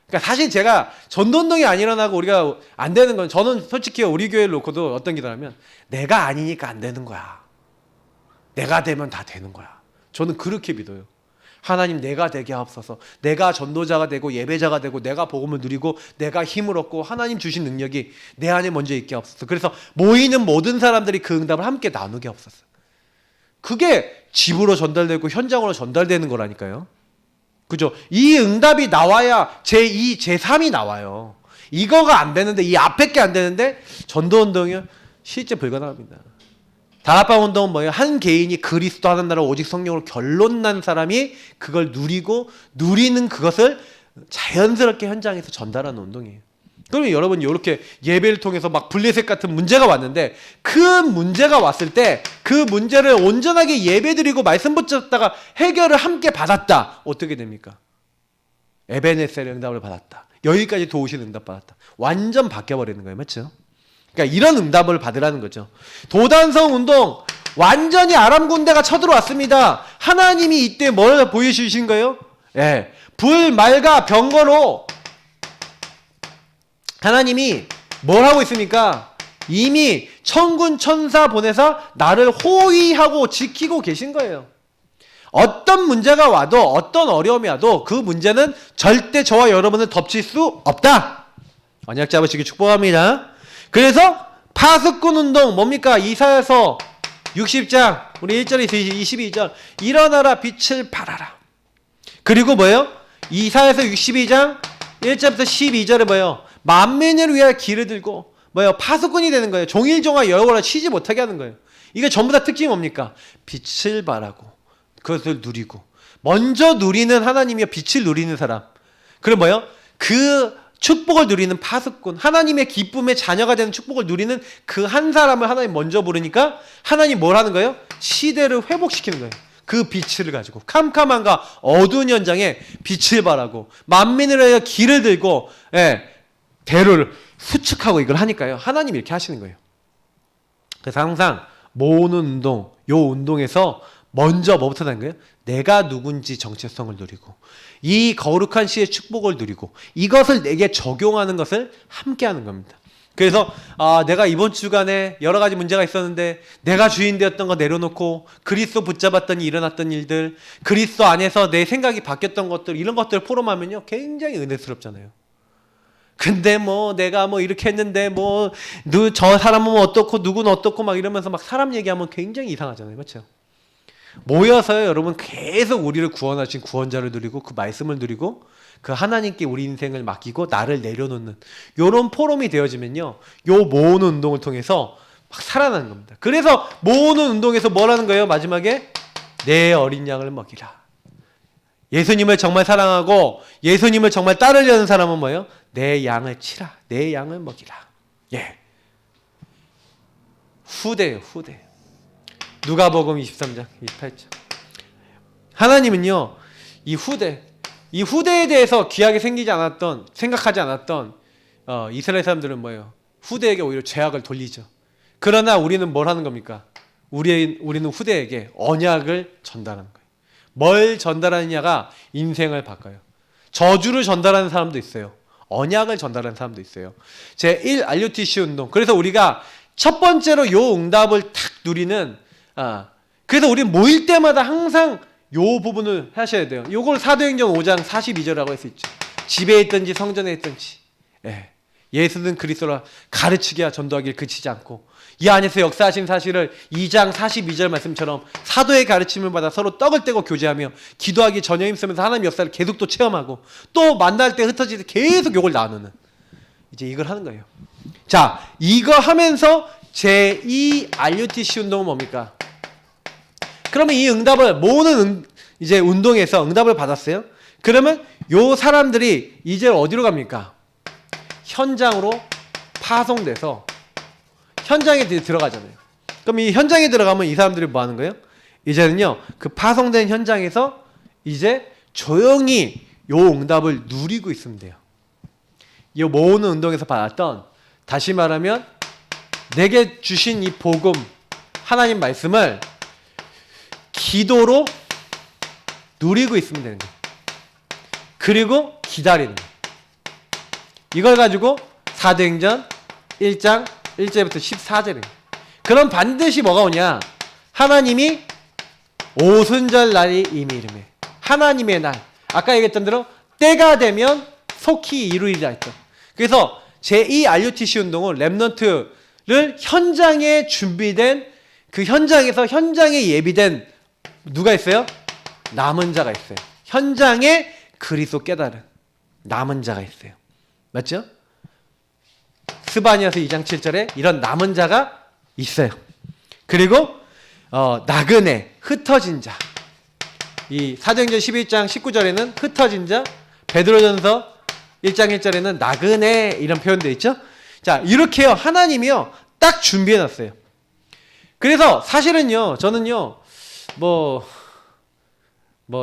그러니까 사실 제가 전도운동이 안 일어나고 우리가 안 되는 건 저는 솔직히 우리 교회를 놓고도 어떤 기도하면 내가 아니니까 안 되는 거야. 내가 되면 다 되는 거야. 저는 그렇게 믿어요. 하나님 내가 되게 하옵소서. 내가 전도자가 되고 예배자가 되고 내가 복음을 누리고 내가 힘을 얻고 하나님 주신 능력이 내 안에 먼저 있게 하옵소서. 그래서 모이는 모든 사람들이 그 응답을 함께 나누게 하옵소서. 그게 집으로 전달되고 현장으로 전달되는 거라니까요. 그죠? 이 응답이 나와야 제2, 제3이 나와요. 이거가 안 되는데 이 앞에 게 안 되는데 전도운동이요? 실제 불가능합니다. 다락방 운동은 뭐예요? 한 개인이 그리스도 하는 나라 오직 성령으로 결론난 사람이 그걸 누리고 누리는 그것을 자연스럽게 현장에서 전달하는 운동이에요. 그러면 여러분 이렇게 예배를 통해서 막 블레셋 같은 문제가 왔는데 그 문제가 왔을 때 그 문제를 온전하게 예배드리고 말씀 붙였다가 해결을 함께 받았다. 어떻게 됩니까? 에베네셀의 응답을 받았다. 여기까지 도우신 응답 받았다. 완전 바뀌어버리는 거예요. 맞죠? 그러니까 이런 응답을 받으라는 거죠. 도단성 운동 완전히 아람 군대가 쳐들어왔습니다. 하나님이 이때 뭘 보여주신 거예요? 예, 불, 말과 병거로 하나님이 뭘 하고 있습니까? 이미 천군 천사 보내서 나를 호위하고 지키고 계신 거예요. 어떤 문제가 와도 어떤 어려움이 와도 그 문제는 절대 저와 여러분을 덮칠 수 없다. 언약 잡으시기 축복합니다. 그래서 파수꾼 운동 뭡니까? 이사야서 60장 우리 1절에서 22절 일어나라 빛을 발하라. 그리고 뭐예요? 이사야서 62장 1절부터 12절에 뭐예요? 만민을 위하여 길을 들고 뭐예요? 파수꾼이 되는 거예요. 종일종일 여호와를 치지 못하게 하는 거예요. 이게 전부 다 특징이 뭡니까? 빛을 발하고 그것을 누리고 먼저 누리는 하나님이여 빛을 누리는 사람. 그럼 뭐예요? 그 축복을 누리는 파수꾼, 하나님의 기쁨의 자녀가 되는 축복을 누리는 그 한 사람을 하나님 먼저 부르니까 하나님 뭘 하는 거예요? 시대를 회복시키는 거예요. 그 빛을 가지고 캄캄함과 어두운 현장에 빛을 발하고 만민을 위하여 길을 들고 대로를 수축하고 이걸 하니까요. 하나님이 이렇게 하시는 거예요. 그래서 항상 모으는 운동, 요 운동에서 먼저 뭐부터 하는 거예요? 내가 누군지 정체성을 누리고 이 거룩한 시의 축복을 누리고 이것을 내게 적용하는 것을 함께 하는 겁니다. 그래서 내가 이번 주간에 여러 가지 문제가 있었는데 내가 주인 되었던 거 내려놓고 그리스도 붙잡았더니 일어났던 일들, 그리스도 안에서 내 생각이 바뀌었던 것들, 이런 것들을 포럼하면요 굉장히 은혜스럽잖아요. 근데 뭐 내가 뭐 이렇게 했는데 뭐 저 사람은 어떻고 누구는 어떻고 막 이러면서 막 사람 얘기하면 굉장히 이상하잖아요. 그렇죠? 모여서요 여러분 계속 우리를 구원하신 구원자를 누리고 그 말씀을 누리고 그 하나님께 우리 인생을 맡기고 나를 내려놓는 요런 포럼이 되어지면요 요 모으는 운동을 통해서 막 살아나는 겁니다. 그래서 모으는 운동에서 뭘 하는 거예요? 마지막에 내 어린 양을 먹이라. 예수님을 정말 사랑하고 예수님을 정말 따르려는 사람은 뭐예요? 내 양을 치라. 내 양을 먹이라. 예. 후대예요, 후대. 누가복음 23장 28절. 하나님은요 이 후대에 대해서 귀하게 생각하지 않았던 이스라엘 사람들은 뭐예요? 후대에게 오히려 죄악을 돌리죠. 그러나 우리는 뭘 하는 겁니까? 우리는 후대에게 언약을 전달하는 거예요. 뭘 전달하느냐가 인생을 바꿔요. 저주를 전달하는 사람도 있어요. 언약을 전달하는 사람도 있어요. 제1 RUTC 운동. 그래서 우리가 첫 번째로 요 응답을 탁 누리는 그래서 우리 모일 때마다 항상 요 부분을 하셔야 돼요. 요걸 사도행전 5장 42절이라고 할 수 있죠. 집에 있든지 성전에 있든지 예수는 그리스도라 가르치기와 전도하기를 그치지 않고 이 안에서 역사하신 사실을 2장 42절 말씀처럼 사도의 가르침을 받아 서로 떡을 떼고 교제하며 기도하기 전혀 힘쓰면서 하나님의 역사를 계속 또 체험하고 또 만날 때 흩어질 때 계속 요걸 나누는 이제 이걸 하는 거예요. 자, 이거 하면서 제2 RUTC 운동은 뭡니까? 그러면 이 응답을 모으는 이제 운동에서 응답을 받았어요. 그러면 요 사람들이 이제 어디로 갑니까? 현장으로 파송돼서 현장에 들어가잖아요. 그럼 이 현장에 들어가면 이 사람들이 뭐 하는 거예요? 이제는요 그 파송된 현장에서 이제 조용히 요 응답을 누리고 있으면 돼요. 이 모으는 운동에서 받았던, 다시 말하면 내게 주신 이 복음 하나님 말씀을 기도로 누리고 있으면 되는 거예요. 그리고 기다리는 거예요. 이걸 가지고 사도행전 1장 1절부터 14절입니다. 그럼 반드시 뭐가 오냐? 하나님이 오순절 날이 이미 이르매 하나님의 날, 아까 얘기했던 대로 때가 되면 속히 이루리라 했죠. 그래서 제2 RUTC 운동은 렘넌트를 현장에 준비된 그 현장에서 현장에 예비된 누가 있어요? 남은 자가 있어요. 현장에 그리스도 깨달은 남은 자가 있어요. 맞죠? 스바냐서 2장 7절에 이런 남은 자가 있어요. 그리고 나그네, 흩어진 자. 이 사도행전 11장 19절에는 흩어진 자, 베드로전서 1장 1절에는 나그네 이런 표현되어 있죠. 자, 이렇게요. 하나님이요. 딱 준비해 놨어요. 그래서 사실은요. 저는요. 뭐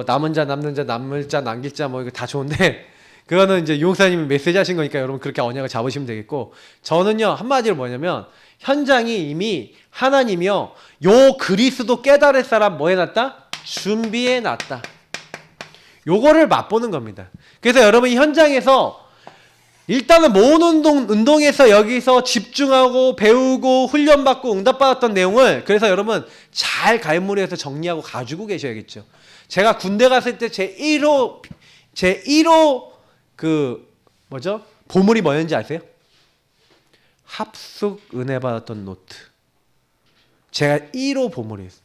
남은 자, 남는 자, 남을 자, 남길 자 뭐 이거 다 좋은데 그거는 이제 유목사님이 메시지 하신 거니까 여러분 그렇게 언약을 잡으시면 되겠고, 저는요 한마디로 뭐냐면 현장이 이미 하나님이요 요 그리스도 깨달을 사람 뭐 해놨다? 준비해놨다. 요거를 맛보는 겁니다. 그래서 여러분 이 현장에서 일단은 모으는 운동에서 여기서 집중하고 배우고 훈련받고 응답받았던 내용을 그래서 여러분 잘 갈무리해서 정리하고 가지고 계셔야겠죠. 제가 군대 갔을 때 제1호 그 뭐죠? 보물이 뭐였는지 아세요? 합숙 은혜 받았던 노트. 제가 1호 보물이었어요.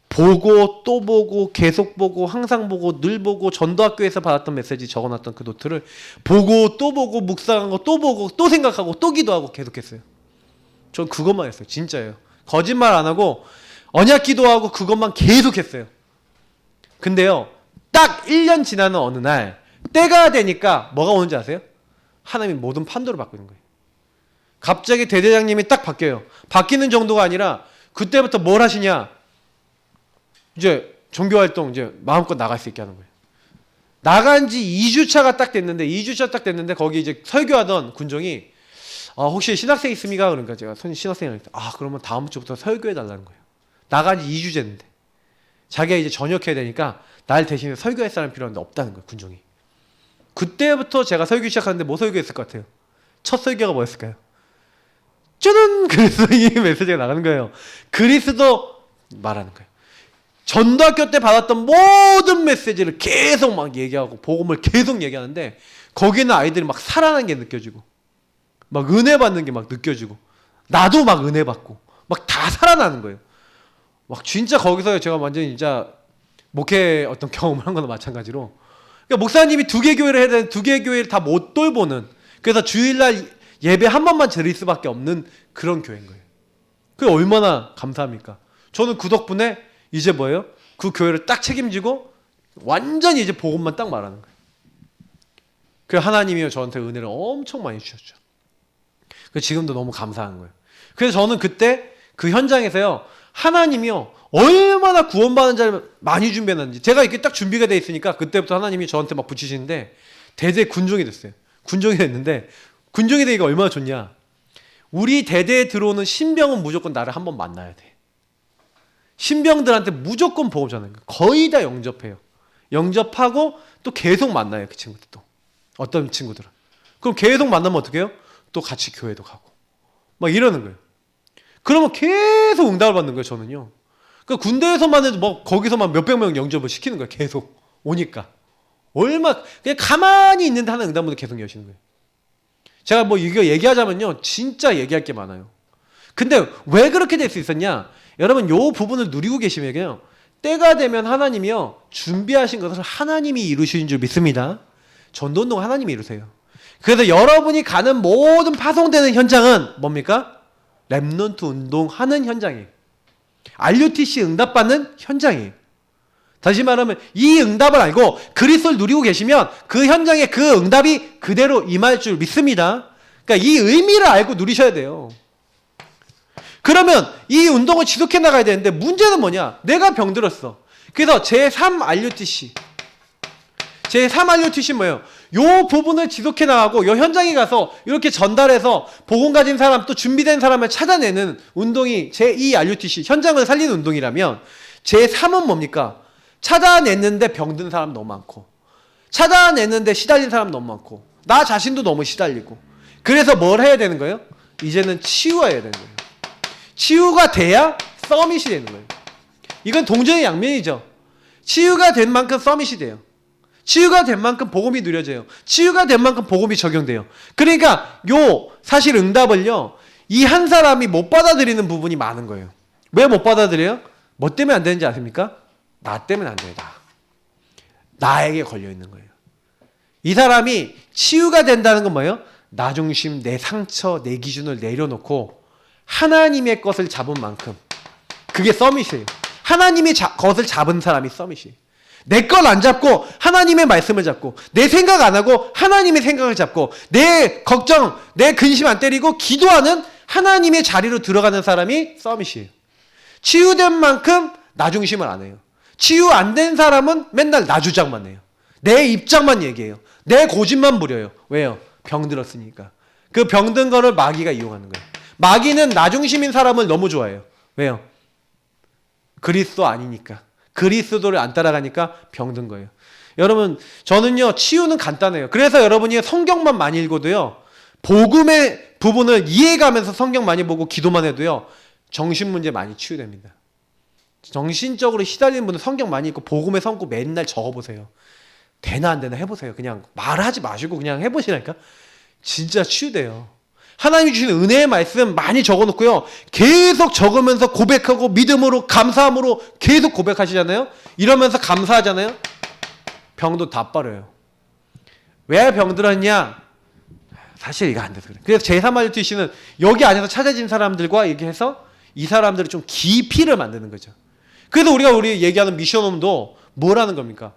보고 또 보고 계속 보고 항상 보고 늘 보고 전도학교에서 받았던 메시지 적어놨던 그 노트를 보고 또 보고 묵상하고 또 보고 또 생각하고 또 기도하고 계속했어요. 전 그것만 했어요. 진짜예요. 거짓말 안 하고 언약 기도하고 그것만 계속했어요. 근데요, 딱 1년 지나는 어느 날 때가 되니까 뭐가 오는지 아세요? 하나님이 모든 판도를 바꾸는 거예요. 갑자기 대대장님이 딱 바뀌어요. 바뀌는 정도가 아니라 그때부터 뭘 하시냐? 이제 종교활동 이제 마음껏 나갈 수 있게 하는 거예요. 나간 지 2주차가 딱 됐는데 2주차 딱 됐는데 거기 이제 설교하던 군종이 혹시 신학생 있습니까? 그러니까 제가 신학생을 그러면 다음 주부터 설교해 달라는 거예요. 나간 지 2주 됐는데 자기가 이제 전역해야 되니까 날 대신에 설교할 사람이 필요한데 없다는 거예요. 군종이. 그때부터 제가 설교 시작하는데 뭐 설교했을 것 같아요? 첫 설교가 뭐였을까요? 저는 그리스도의 메시지가 나가는 거예요. 그리스도 말하는 거예요. 전도학교 때 받았던 모든 메시지를 계속 막 얘기하고 복음을 계속 얘기하는데 거기는 아이들이 막 살아나는 게 느껴지고 막 은혜 받는 게 막 느껴지고 나도 막 은혜 받고 막 다 살아나는 거예요. 막 진짜 거기서 제가 완전히 진짜 목회 어떤 경험을 한 거나 마찬가지로 그러니까 목사님이 2개 교회를 해야 되는데 2개 교회를 다 못 돌보는 그래서 주일날 예배 한 번만 드릴 수밖에 없는 그런 교회인 거예요. 그게 얼마나 감사합니까? 저는 그 덕분에 이제 뭐예요? 그 교회를 딱 책임지고 완전히 이제 복음만 딱 말하는 거예요. 그 하나님이 저한테 은혜를 엄청 많이 주셨죠. 그 지금도 너무 감사한 거예요. 그래서 저는 그때 그 현장에서요. 하나님이요. 얼마나 구원받은 자를 많이 준비했는지 제가 이렇게 딱 준비가 돼 있으니까 그때부터 하나님이 저한테 막 붙이시는데 대대 군종이 됐어요. 군종이 됐는데 군종이 되기가 얼마나 좋냐. 우리 대대에 들어오는 신병은 무조건 나를 한번 만나야 돼. 신병들한테 무조건 보험 전하는 거예요. 거의 다 영접해요. 영접하고 또 계속 만나요. 그 친구들 또. 어떤 친구들은. 그럼 계속 만나면 어떻게 해요? 또 같이 교회도 가고. 막 이러는 거예요. 그러면 계속 응답을 받는 거예요. 저는요. 그러니까 군대에서만 해도 뭐 거기서만 몇백 명 영접을 시키는 거예요. 계속 오니까. 그냥 가만히 있는데 하는 응답문을 계속 여시는 거예요. 제가 뭐 이거 얘기하자면요. 진짜 얘기할 게 많아요. 근데 왜 그렇게 될 수 있었냐? 여러분 요 부분을 누리고 계시면요. 때가 되면 하나님이요. 준비하신 것을 하나님이 이루시는 줄 믿습니다. 전도운동 하나님이 이루세요. 그래서 여러분이 가는 모든 파송되는 현장은 뭡니까? 렘넌트 운동하는 현장이에요. RUTC 응답받는 현장이에요. 다시 말하면 이 응답을 알고 그리스도를 누리고 계시면 그 현장에 그 응답이 그대로 임할 줄 믿습니다. 그러니까 이 의미를 알고 누리셔야 돼요. 그러면 이 운동을 지속해 나가야 되는데 문제는 뭐냐? 내가 병들었어. 그래서 제3 RUTC. 제3 RUTC는 뭐예요? 요 부분을 지속해 나가고 요 현장에 가서 이렇게 전달해서 복음 가진 사람 또 준비된 사람을 찾아내는 운동이 제2 RUTC 현장을 살리는 운동이라면 제3은 뭡니까? 찾아냈는데 병든 사람 너무 많고 찾아냈는데 시달린 사람 너무 많고 나 자신도 너무 시달리고 그래서 뭘 해야 되는 거예요? 이제는 치유해야 되는 거예요. 치유가 돼야 서밋이 되는 거예요. 이건 동전의 양면이죠. 치유가 된 만큼 서밋이 돼요. 치유가 된 만큼 복음이 누려져요. 치유가 된 만큼 복음이 적용돼요. 그러니까 요 사실 응답을요. 이 한 사람이 못 받아들이는 부분이 많은 거예요. 왜 못 받아들여요? 뭐 때문에 안 되는지 아십니까? 나 때문에 안 돼요. 나에게 걸려 있는 거예요. 이 사람이 치유가 된다는 건 뭐예요? 나 중심, 내 상처, 내 기준을 내려놓고 하나님의 것을 잡은 만큼 그게 서밋이에요. 하나님의 것을 잡은 사람이 서밋이에요. 내 걸 안 잡고 하나님의 말씀을 잡고 내 생각 안 하고 하나님의 생각을 잡고 내 걱정, 내 근심 안 때리고 기도하는 하나님의 자리로 들어가는 사람이 서밋이에요. 치유된 만큼 나 중심을 안 해요. 치유 안 된 사람은 맨날 나 주장만 해요. 내 입장만 얘기해요. 내 고집만 부려요. 왜요? 병들었으니까. 그 병든 거를 마귀가 이용하는 거예요. 마귀는 나 중심인 사람을 너무 좋아해요. 왜요? 그리스도 아니니까. 그리스도를 안 따라가니까 병든 거예요. 여러분 저는요 치유는 간단해요. 그래서 여러분이 성경만 많이 읽어도요 복음의 부분을 이해가면서 성경 많이 보고 기도만 해도요 정신 문제 많이 치유됩니다. 정신적으로 시달리는 분은 성경 많이 읽고 복음의 성구 맨날 적어보세요. 되나 안 되나 해보세요. 그냥 말하지 마시고 그냥 해보시라니까. 진짜 치유돼요. 하나님이 주시는 은혜의 말씀 많이 적어놓고요. 계속 적으면서 고백하고 믿음으로 감사함으로 계속 고백하시잖아요. 이러면서 감사하잖아요. 병도 다 빠져요. 왜 병들었냐? 사실 이거 안 돼서 그래. 그래서 제3마주TC는 여기 안에서 찾아진 사람들과 얘기해서 이 사람들을 좀 깊이를 만드는 거죠. 그래서 우리 얘기하는 미션홈도 뭐라는 겁니까?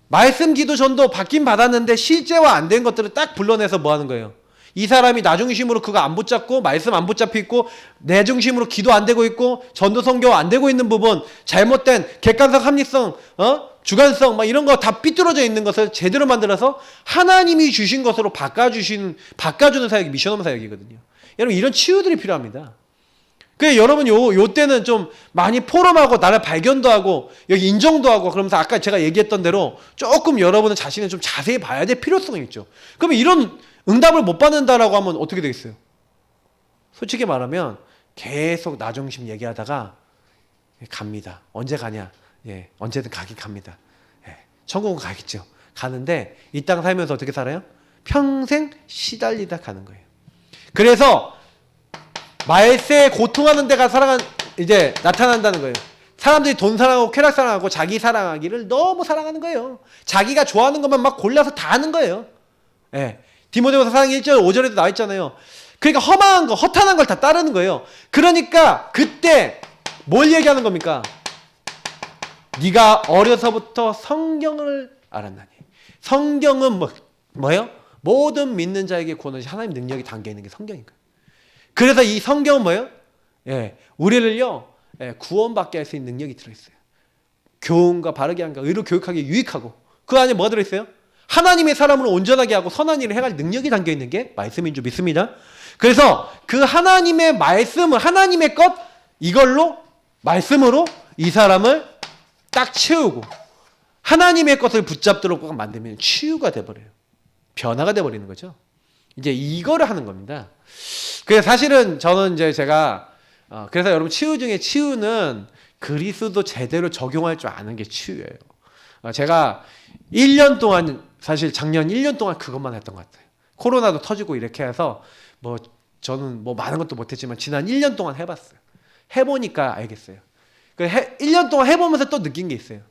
말씀 기도 전도 받긴 받았는데 실제화 안 된 것들을 딱 불러내서 뭐 하는 거예요? 이 사람이 나 중심으로 그거 안 붙잡고 말씀 안 붙잡혀 있고 내 중심으로 기도 안 되고 있고 전도 선교 안 되고 있는 부분, 잘못된 객관성, 합리성, 주관성 막 이런 거 다 삐뚤어져 있는 것을 제대로 만들어서 하나님이 주신 것으로 바꿔주는 사역이 미션홈 사역이거든요. 여러분 이런 치유들이 필요합니다. 그래서 여러분 요 때는 좀 많이 포럼하고 나를 발견도 하고 여기 인정도 하고 그러면서 아까 제가 얘기했던 대로 조금 여러분은 자신을 좀 자세히 봐야 될 필요성이 있죠. 그러면 이런 응답을 못 받는다라고 하면 어떻게 되겠어요? 솔직히 말하면 계속 나 중심 얘기하다가 갑니다. 언제 가냐? 예, 언제든 가긴 갑니다. 예, 천국은 가겠죠. 가는데 이 땅 살면서 어떻게 살아요? 평생 시달리다 가는 거예요. 그래서 말세에 고통하는 데가 이제 나타난다는 거예요. 사람들이 돈 사랑하고 쾌락 사랑하고 자기 사랑하기를 너무 사랑하는 거예요. 자기가 좋아하는 것만 막 골라서 다 하는 거예요. 예. 디모데후서 4장 1절 5절에도 나와 있잖아요. 그러니까 험한 거, 허탄한 걸 다 따르는 거예요. 그러니까 그때 뭘 얘기하는 겁니까? 네가 어려서부터 성경을 알았나니. 성경은 뭐예요? 모든 믿는 자에게 구원은 하나님 능력이 담겨 있는 게 성경인 거예요. 그래서 이 성경은 뭐예요? 예, 우리를요 구원받게 할 수 있는 능력이 들어있어요. 교훈과 바르게 함과 의로 교육하기에 유익하고 그 안에 뭐가 들어있어요? 하나님의 사람으로 온전하게 하고 선한 일을 행할 능력이 담겨있는 게 말씀인 줄 믿습니다. 그래서 그 하나님의 말씀을 하나님의 것 이걸로 말씀으로 이 사람을 딱 채우고 하나님의 것을 붙잡도록 만들면 치유가 돼버려요. 변화가 돼버리는 거죠. 이제 이거를 하는 겁니다. 그래서 사실은 저는 이제 제가 그래서 여러분 치유 중에 치유는 그리스도 제대로 적용할 줄 아는 게 치유예요. 제가 1년 동안 사실 작년 1년 동안 그것만 했던 것 같아요. 코로나도 터지고 이렇게 해서 뭐 저는 뭐 많은 것도 못했지만 지난 1년 동안 해봤어요. 해보니까 알겠어요. 1년 동안 해보면서 또 느낀 게 있어요.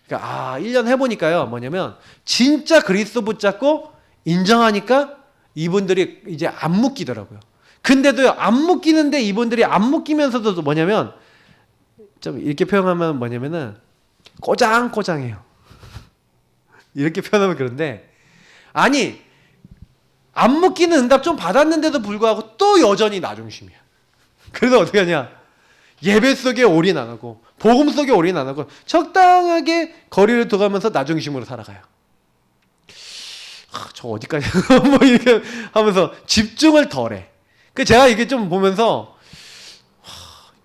그러니까 1년 해보니까요 뭐냐면 진짜 그리스도 붙잡고 인정하니까 이분들이 이제 안 묶이더라고요. 근데도요 안 묶이는데 이분들이 안 묶이면서도 뭐냐면 좀 이렇게 표현하면 뭐냐면은 꼬장꼬장해요. 이렇게 표현하면 그런데 아니 안 묶이는 응답 좀 받았는데도 불구하고 또 여전히 나 중심이야. 그래서 어떻게 하냐? 예배 속에 올인 안 하고 복음 속에 올인 안 하고 적당하게 거리를 둬가면서 나 중심으로 살아가요. 저 어디까지 뭐 이렇게 하면서 집중을 덜해. 그 제가 이게 좀 보면서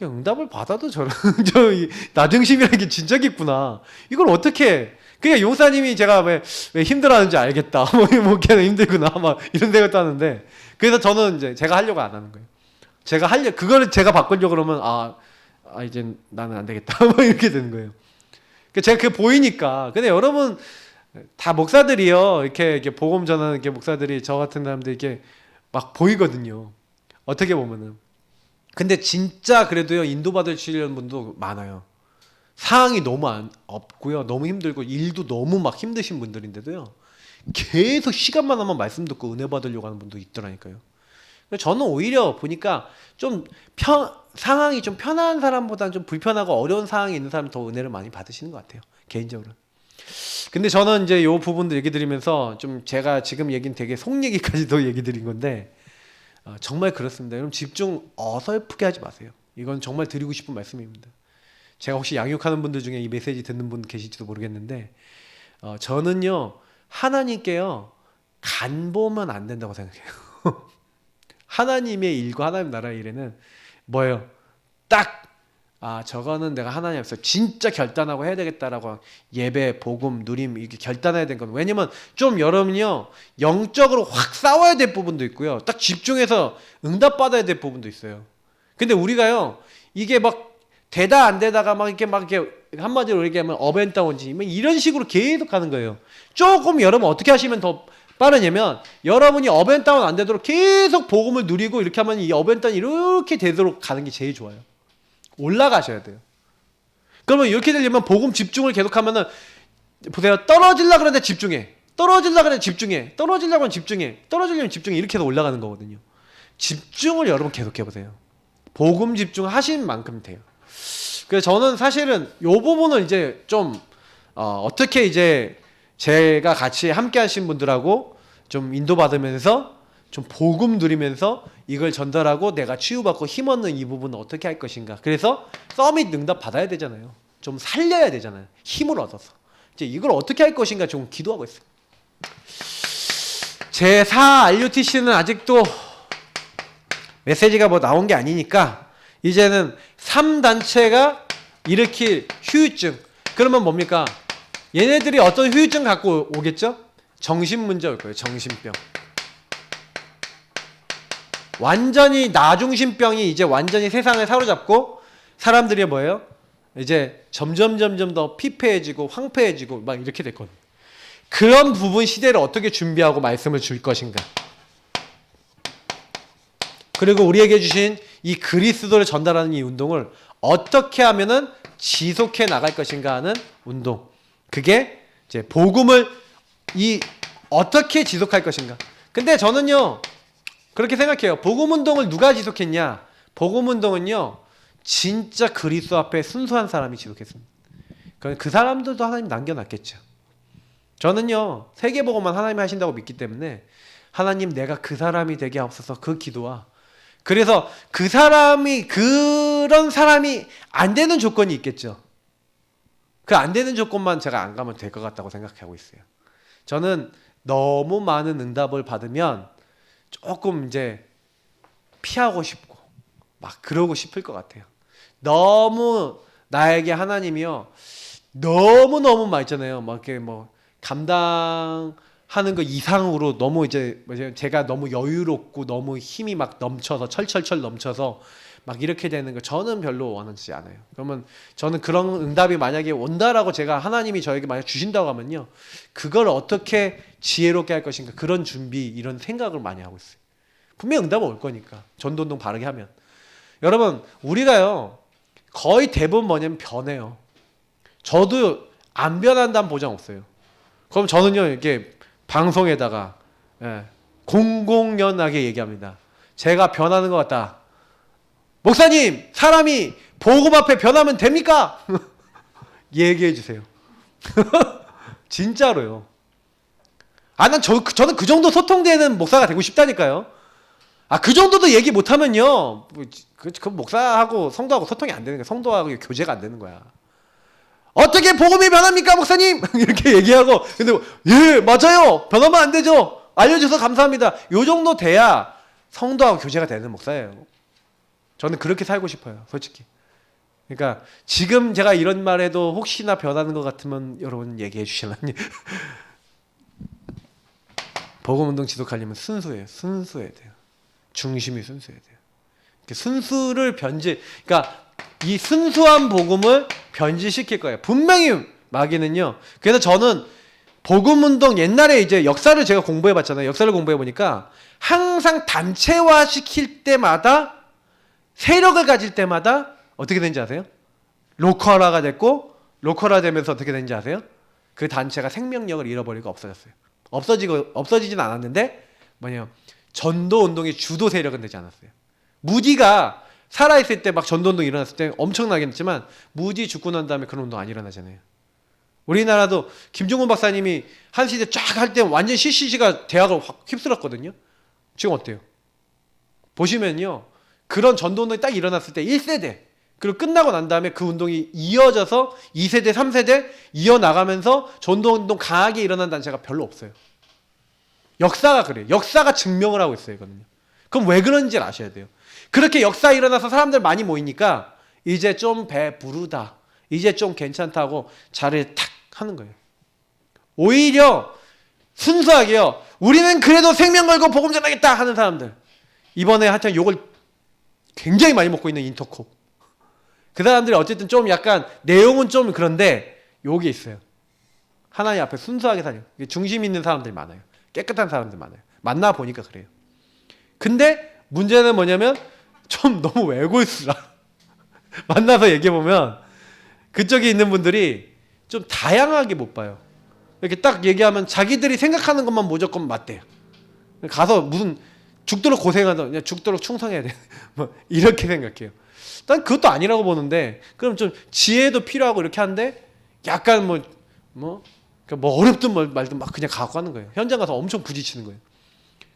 응답을 받아도 저런 나 중심이라는 게 진짜 깊구나. 이걸 어떻게? 그냥 용사님이 제가 왜 힘들어하는지 알겠다. 뭐 걔는 힘들구나. 막 이런 생각도 하는데 그래서 저는 이제 제가 하려고 안 하는 거예요. 그거를 제가 바꾸려고 그러면 이제 나는 안 되겠다. 뭐 이렇게 되는 거예요. 제가 그게 보이니까. 근데 여러분 다 목사들이요. 이렇게 복음 전하는 게 목사들이 저 같은 사람들 이렇게 막 보이거든요. 어떻게 보면은. 근데 진짜 그래도요 인도받으시려는 분도 많아요. 상황이 너무 없고요. 너무 힘들고 일도 너무 막 힘드신 분들인데도요. 계속 시간만 하면 말씀 듣고 은혜 받으려고 하는 분도 있더라니까요. 저는 오히려 보니까 좀 상황이 좀 편한 사람보다는 좀 불편하고 어려운 상황이 있는 사람이 더 은혜를 많이 받으시는 것 같아요. 개인적으로. 근데 저는 이제 요 부분도 얘기 드리면서 좀 제가 지금 얘기는 되게 속 얘기까지도 얘기 드린 건데 정말 그렇습니다. 여러분 집중 어설프게 하지 마세요. 이건 정말 드리고 싶은 말씀입니다. 제가 혹시 양육하는 분들 중에 이 메시지 듣는 분 계실지도 모르겠는데 저는요 하나님께요 간 보면 안 된다고 생각해요. 하나님의 일과 하나님 나라의 일에는 뭐예요? 딱 저거는 내가 하나님 앞에서 진짜 결단하고 해야 되겠다라고 예배, 복음, 누림 이렇게 결단해야 되는 건 왜냐면 좀 여러분이요 영적으로 확 싸워야 될 부분도 있고요. 딱 집중해서 응답받아야 될 부분도 있어요. 근데 우리가요 이게 막 되다 안 되다가 막 이렇게 한마디로 얘기하면 업앤다운지 이런 식으로 계속 가는 거예요. 조금 여러분 어떻게 하시면 더 빠르냐면 여러분이 업앤다운 안 되도록 계속 복음을 누리고 이렇게 하면 이 업앤다운이 이렇게 되도록 가는 게 제일 좋아요. 올라가셔야 돼요. 그러면 이렇게 되려면 복음 집중을 계속하면은 보세요. 떨어지려고 그러는데 집중해. 떨어지려고 그러는데 집중해. 떨어지려고 하면 집중해. 떨어지려면 집중해. 이렇게 해서 올라가는 거거든요. 집중을 여러분 계속해보세요. 복음 집중하신 만큼 돼요. 그래서 저는 사실은 이 부분을 이제 좀 어떻게 이제 제가 같이 함께 하신 분들하고 좀 인도받으면서 좀 복음 누리면서 이걸 전달하고 내가 치유받고 힘없는 이 부분은 어떻게 할 것인가. 그래서 서밋 응답 받아야 되잖아요. 좀 살려야 되잖아요. 힘을 얻어서. 이제 이걸 어떻게 할 것인가 좀 기도하고 있어요. 제4 RUTC는 아직도 메시지가 뭐 나온 게 아니니까 이제는 3단체가 일으킬 후유증. 그러면 뭡니까? 얘네들이 어떤 후유증 갖고 오겠죠? 정신문제 올 거예요. 정신병. 완전히 나중심병이 이제 완전히 세상을 사로잡고 사람들이 뭐예요? 이제 점점 더 피폐해지고 황폐해지고 막 이렇게 됐거든요. 그런 부분 시대를 어떻게 준비하고 말씀을 줄 것인가. 그리고 우리에게 주신 이 그리스도를 전달하는 이 운동을 어떻게 하면은 지속해 나갈 것인가 하는 운동. 그게 이제 복음을 어떻게 지속할 것인가. 근데 저는요 그렇게 생각해요. 복음 운동을 누가 지속했냐? 복음 운동은요 진짜 그리스도 앞에 순수한 사람이 지속했습니다. 그 사람들도 하나님 남겨놨겠죠. 저는요 세계복음만 하나님이 하신다고 믿기 때문에 하나님 내가 그 사람이 되게 하옵소서. 그 기도와 그래서 그런 사람이 안 되는 조건이 있겠죠. 그 안 되는 조건만 제가 안 가면 될 것 같다고 생각하고 있어요. 저는 너무 많은 응답을 받으면 조금 이제 피하고 싶고 막 그러고 싶을 것 같아요. 너무 나에게 하나님이요 너무 막 있잖아요. 막 이렇게 뭐 감당하는 거 이상으로 너무 이제 제가 너무 여유롭고 너무 힘이 막 넘쳐서 철철 넘쳐서 막 이렇게 되는 거 저는 별로 원하지 않아요. 그러면 저는 그런 응답이 만약에 온다라고 제가 하나님이 저에게 만약 주신다고 하면요 그걸 어떻게 지혜롭게 할 것인가 그런 준비 이런 생각을 많이 하고 있어요. 분명히 응답은 올 거니까 전도운동 바르게 하면. 여러분 우리가요 거의 대부분 뭐냐면 변해요. 저도 안 변한다는 보장 없어요. 그럼 저는요 이렇게 방송에다가 공공연하게 얘기합니다. 제가 변하는 것 같다. 목사님 사람이 복음 앞에 변하면 됩니까? 얘기해 주세요. 진짜로요. 저는 그 정도 소통되는 목사가 되고 싶다니까요. 그 정도도 얘기 못하면요 그 목사하고 성도하고 소통이 안 되는 거야. 성도하고 교제가 안 되는 거야. 어떻게 복음이 변합니까 목사님? 이렇게 얘기하고 근데 예 맞아요 변하면 안 되죠 알려줘서 감사합니다 요 정도 돼야 성도하고 교제가 되는 목사예요. 저는 그렇게 살고 싶어요 솔직히. 그러니까 지금 제가 이런 말해도 혹시나 변하는 것 같으면 여러분 얘기해 주실래요? 복음운동 지속하려면 순수해야 돼요. 중심이 순수해야 돼요. 순수를 그러니까 이 순수한 복음을 변질시킬 거예요. 분명히 마귀는요. 그래서 저는 복음운동 옛날에 이제 역사를 제가 공부해봤잖아요. 역사를 공부해보니까 항상 단체화 시킬 때마다 세력을 가질 때마다 어떻게 되는지 아세요? 로컬화가 됐고 로컬화 되면서 어떻게 되는지 아세요? 그 단체가 생명력을 잃어버리고 없어졌어요. 없어지진 않았는데 뭐냐면 전도운동의 주도 세력은 되지 않았어요. 무디가 살아있을 때 막 전도운동 일어났을 때 엄청나게 했지만 무디 죽고 난 다음에 그런 운동 안 일어나잖아요. 우리나라도 김종훈 박사님이 한 시대 쫙 할 때 완전 CCC가 대학을 확 휩쓸었거든요. 지금 어때요? 보시면요. 그런 전도운동이 딱 일어났을 때 1세대 그리고 끝나고 난 다음에 그 운동이 이어져서 2세대, 3세대 이어나가면서 전도운동 강하게 일어난 단체가 별로 없어요. 역사가 그래요. 역사가 증명을 하고 있어요. 이거는요. 그럼 왜 그런지를 아셔야 돼요. 그렇게 역사 일어나서 사람들 많이 모이니까 이제 좀 배부르다. 이제 좀 괜찮다고 자리를 탁 하는 거예요. 오히려 순수하게요. 우리는 그래도 생명 걸고 복음 전하겠다 하는 사람들. 이번에 하여튼 욕을 굉장히 많이 먹고 있는 인터콥. 그 사람들이 어쨌든 좀 약간 내용은 좀 그런데 욕이 있어요. 하나님 앞에 순수하게 사는 중심 있는 사람들이 많아요. 깨끗한 사람들 많아요. 만나 보니까 그래요. 근데 문제는 뭐냐면 좀 너무 외골수라. 만나서 얘기해 보면 그쪽에 있는 분들이 좀 다양하게 못 봐요. 이렇게 딱 얘기하면 자기들이 생각하는 것만 무조건 맞대요. 가서 무슨 죽도록 고생하다 그냥 죽도록 충성해야 돼. 뭐 이렇게 생각해요. 난 그것도 아니라고 보는데 그럼 좀 지혜도 필요하고 이렇게 하는데 약간 뭐 어렵든 말든 막 그냥 갖고 가는 거예요. 현장 가서 엄청 부딪히는 거예요.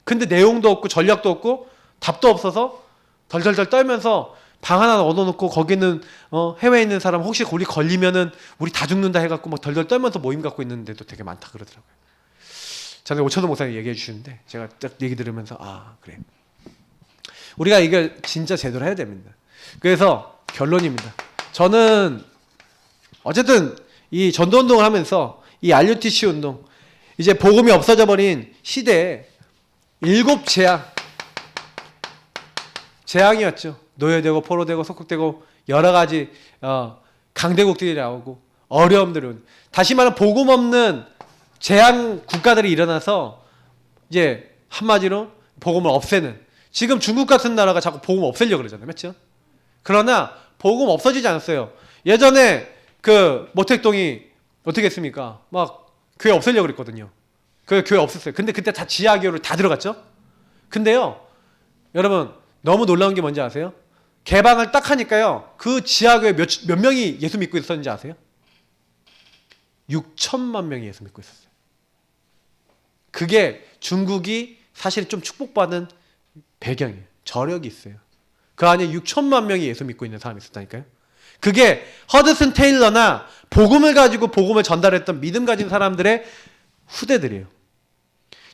근데 내용도 없고 전략도 없고 답도 없어서 덜덜덜 떨면서 방 하나 얻어놓고 거기는 해외에 있는 사람 혹시 우리 걸리면은 우리 다 죽는다 해갖고 막 덜덜 떨면서 모임 갖고 있는데도 되게 많다 그러더라고요. 전에 오천도 목사님 얘기해 주시는데 제가 딱 얘기 들으면서 그래. 우리가 이걸 진짜 제대로 해야 됩니다. 그래서 결론입니다. 저는 어쨌든 이 전도운동을 하면서 이 RUTC 운동 이제 복음이 없어져 버린 시대에 7 재앙이었죠. 노예되고 포로되고 속국되고 여러 가지 강대국들이 나오고 어려움들이 오는. 다시 말하면 복음 없는 재앙 국가들이 일어나서 이제 한마디로 복음을 없애는. 지금 중국 같은 나라가 자꾸 복음 없애려고 그러잖아요. 맞죠? 그러나 복음 없어지지 않았어요. 예전에 그 모택동이 어떻게 했습니까? 막 교회 없애려고 그랬거든요. 그 교회 없었어요. 근데 그때 다 지하교회로 다 들어갔죠? 근데요, 여러분 너무 놀라운 게 뭔지 아세요? 개방을 딱 하니까요, 그 지하교회 몇 명이 예수 믿고 있었는지 아세요? 6천만 명이 예수 믿고 있었어요. 그게 중국이 사실 좀 축복받은 배경이에요. 저력이 있어요. 그 안에 6천만 명이 예수 믿고 있는 사람이 있었다니까요. 그게 허드슨 테일러나 복음을 가지고 복음을 전달했던 믿음 가진 사람들의 후대들이에요.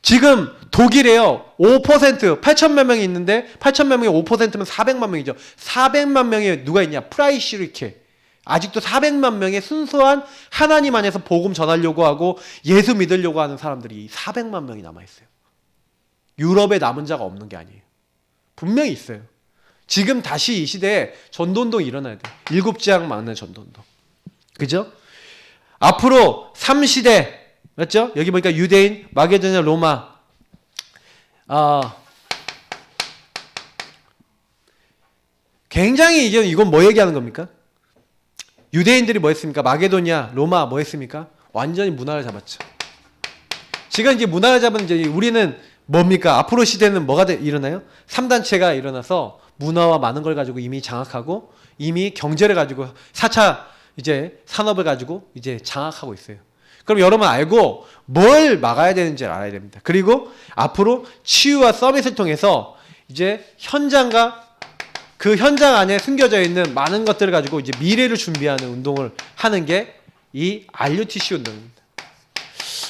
지금 독일에요. 5% 8천만 명이 있는데 8천만 명의 5%면 400만 명이죠. 400만 명이 누가 있냐? 프라이시르케. 아직도 400만 명의 순수한 하나님 안에서 복음 전하려고 하고 예수 믿으려고 하는 사람들이 400만 명이 남아있어요. 유럽에 남은 자가 없는 게 아니에요. 분명히 있어요. 지금 다시 이 시대에 전도운동이 일어나야 돼요. 7재앙 막는 전도운동. 그죠? 앞으로 3시대 맞죠? 여기 보니까 유대인, 마게도냐, 로마. 굉장히 이건 뭐 얘기하는 겁니까? 유대인들이 뭐 했습니까? 마게도냐, 로마 뭐 했습니까? 완전히 문화를 잡았죠. 지금 이제 문화를 잡은 이제 우리는 뭡니까? 앞으로 시대는 뭐가 일어나요? 3단체가 일어나서 문화와 많은 걸 가지고 이미 장악하고 이미 경제를 가지고 4차 이제 산업을 가지고 이제 장악하고 있어요. 그럼 여러분 알고 뭘 막아야 되는지 알아야 됩니다. 그리고 앞으로 치유와 서밋을 통해서 이제 현장과 그 현장 안에 숨겨져 있는 많은 것들을 가지고 이제 미래를 준비하는 운동을 하는 게 이 RUTC 운동입니다.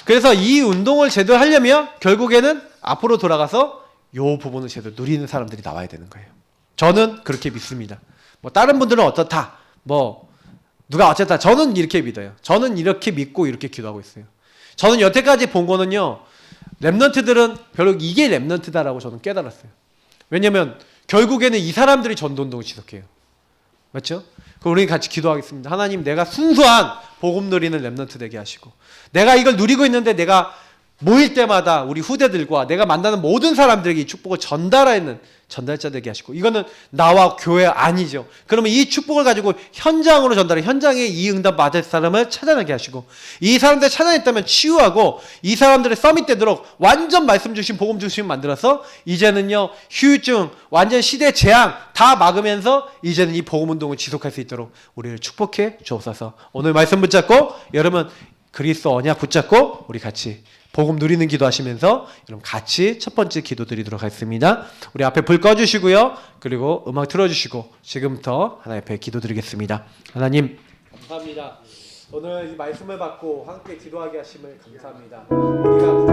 그래서 이 운동을 제대로 하려면 결국에는 앞으로 돌아가서 이 부분을 제대로 누리는 사람들이 나와야 되는 거예요. 저는 그렇게 믿습니다. 뭐 다른 분들은 어떻다. 뭐 누가 어쨌다. 저는 이렇게 믿어요. 저는 이렇게 믿고 이렇게 기도하고 있어요. 저는 여태까지 본 거는요. 랩런트들은 별로 이게 랩런트다라고 저는 깨달았어요. 왜냐면 결국에는 이 사람들이 전도운동을 지속해요. 맞죠? 그럼 우리 같이 기도하겠습니다. 하나님, 내가 순수한 복음 누리는 랩런트 되게 하시고 내가 이걸 누리고 있는데 내가 모일 때마다 우리 후대들과 내가 만나는 모든 사람들에게 이 축복을 전달하는 전달자 되게 하시고 이거는 나와 교회 아니죠. 그러면 이 축복을 가지고 현장으로 전달해 현장에 이 응답 받을 사람을 찾아내게 하시고 이 사람들 찾아냈다면 치유하고 이 사람들의 서밋 되도록 완전 말씀 주신 복음 주심 만들어서 이제는요 휴유증 완전 시대 재앙 다 막으면서 이제는 이 복음 운동을 지속할 수 있도록 우리를 축복해 주옵소서. 오늘 말씀 붙잡고 여러분 그리스도 언약 붙잡고 우리 같이 복음 누리는 기도 하시면서 여러분 같이 첫 번째 기도 드리도록 하겠습니다. 우리 앞에 불 꺼주시고요. 그리고 음악 틀어주시고 지금부터 하나님 앞에 기도 드리겠습니다. 하나님 감사합니다. 오늘 이 말씀을 받고 함께 기도하게 하심을 감사합니다. 우리가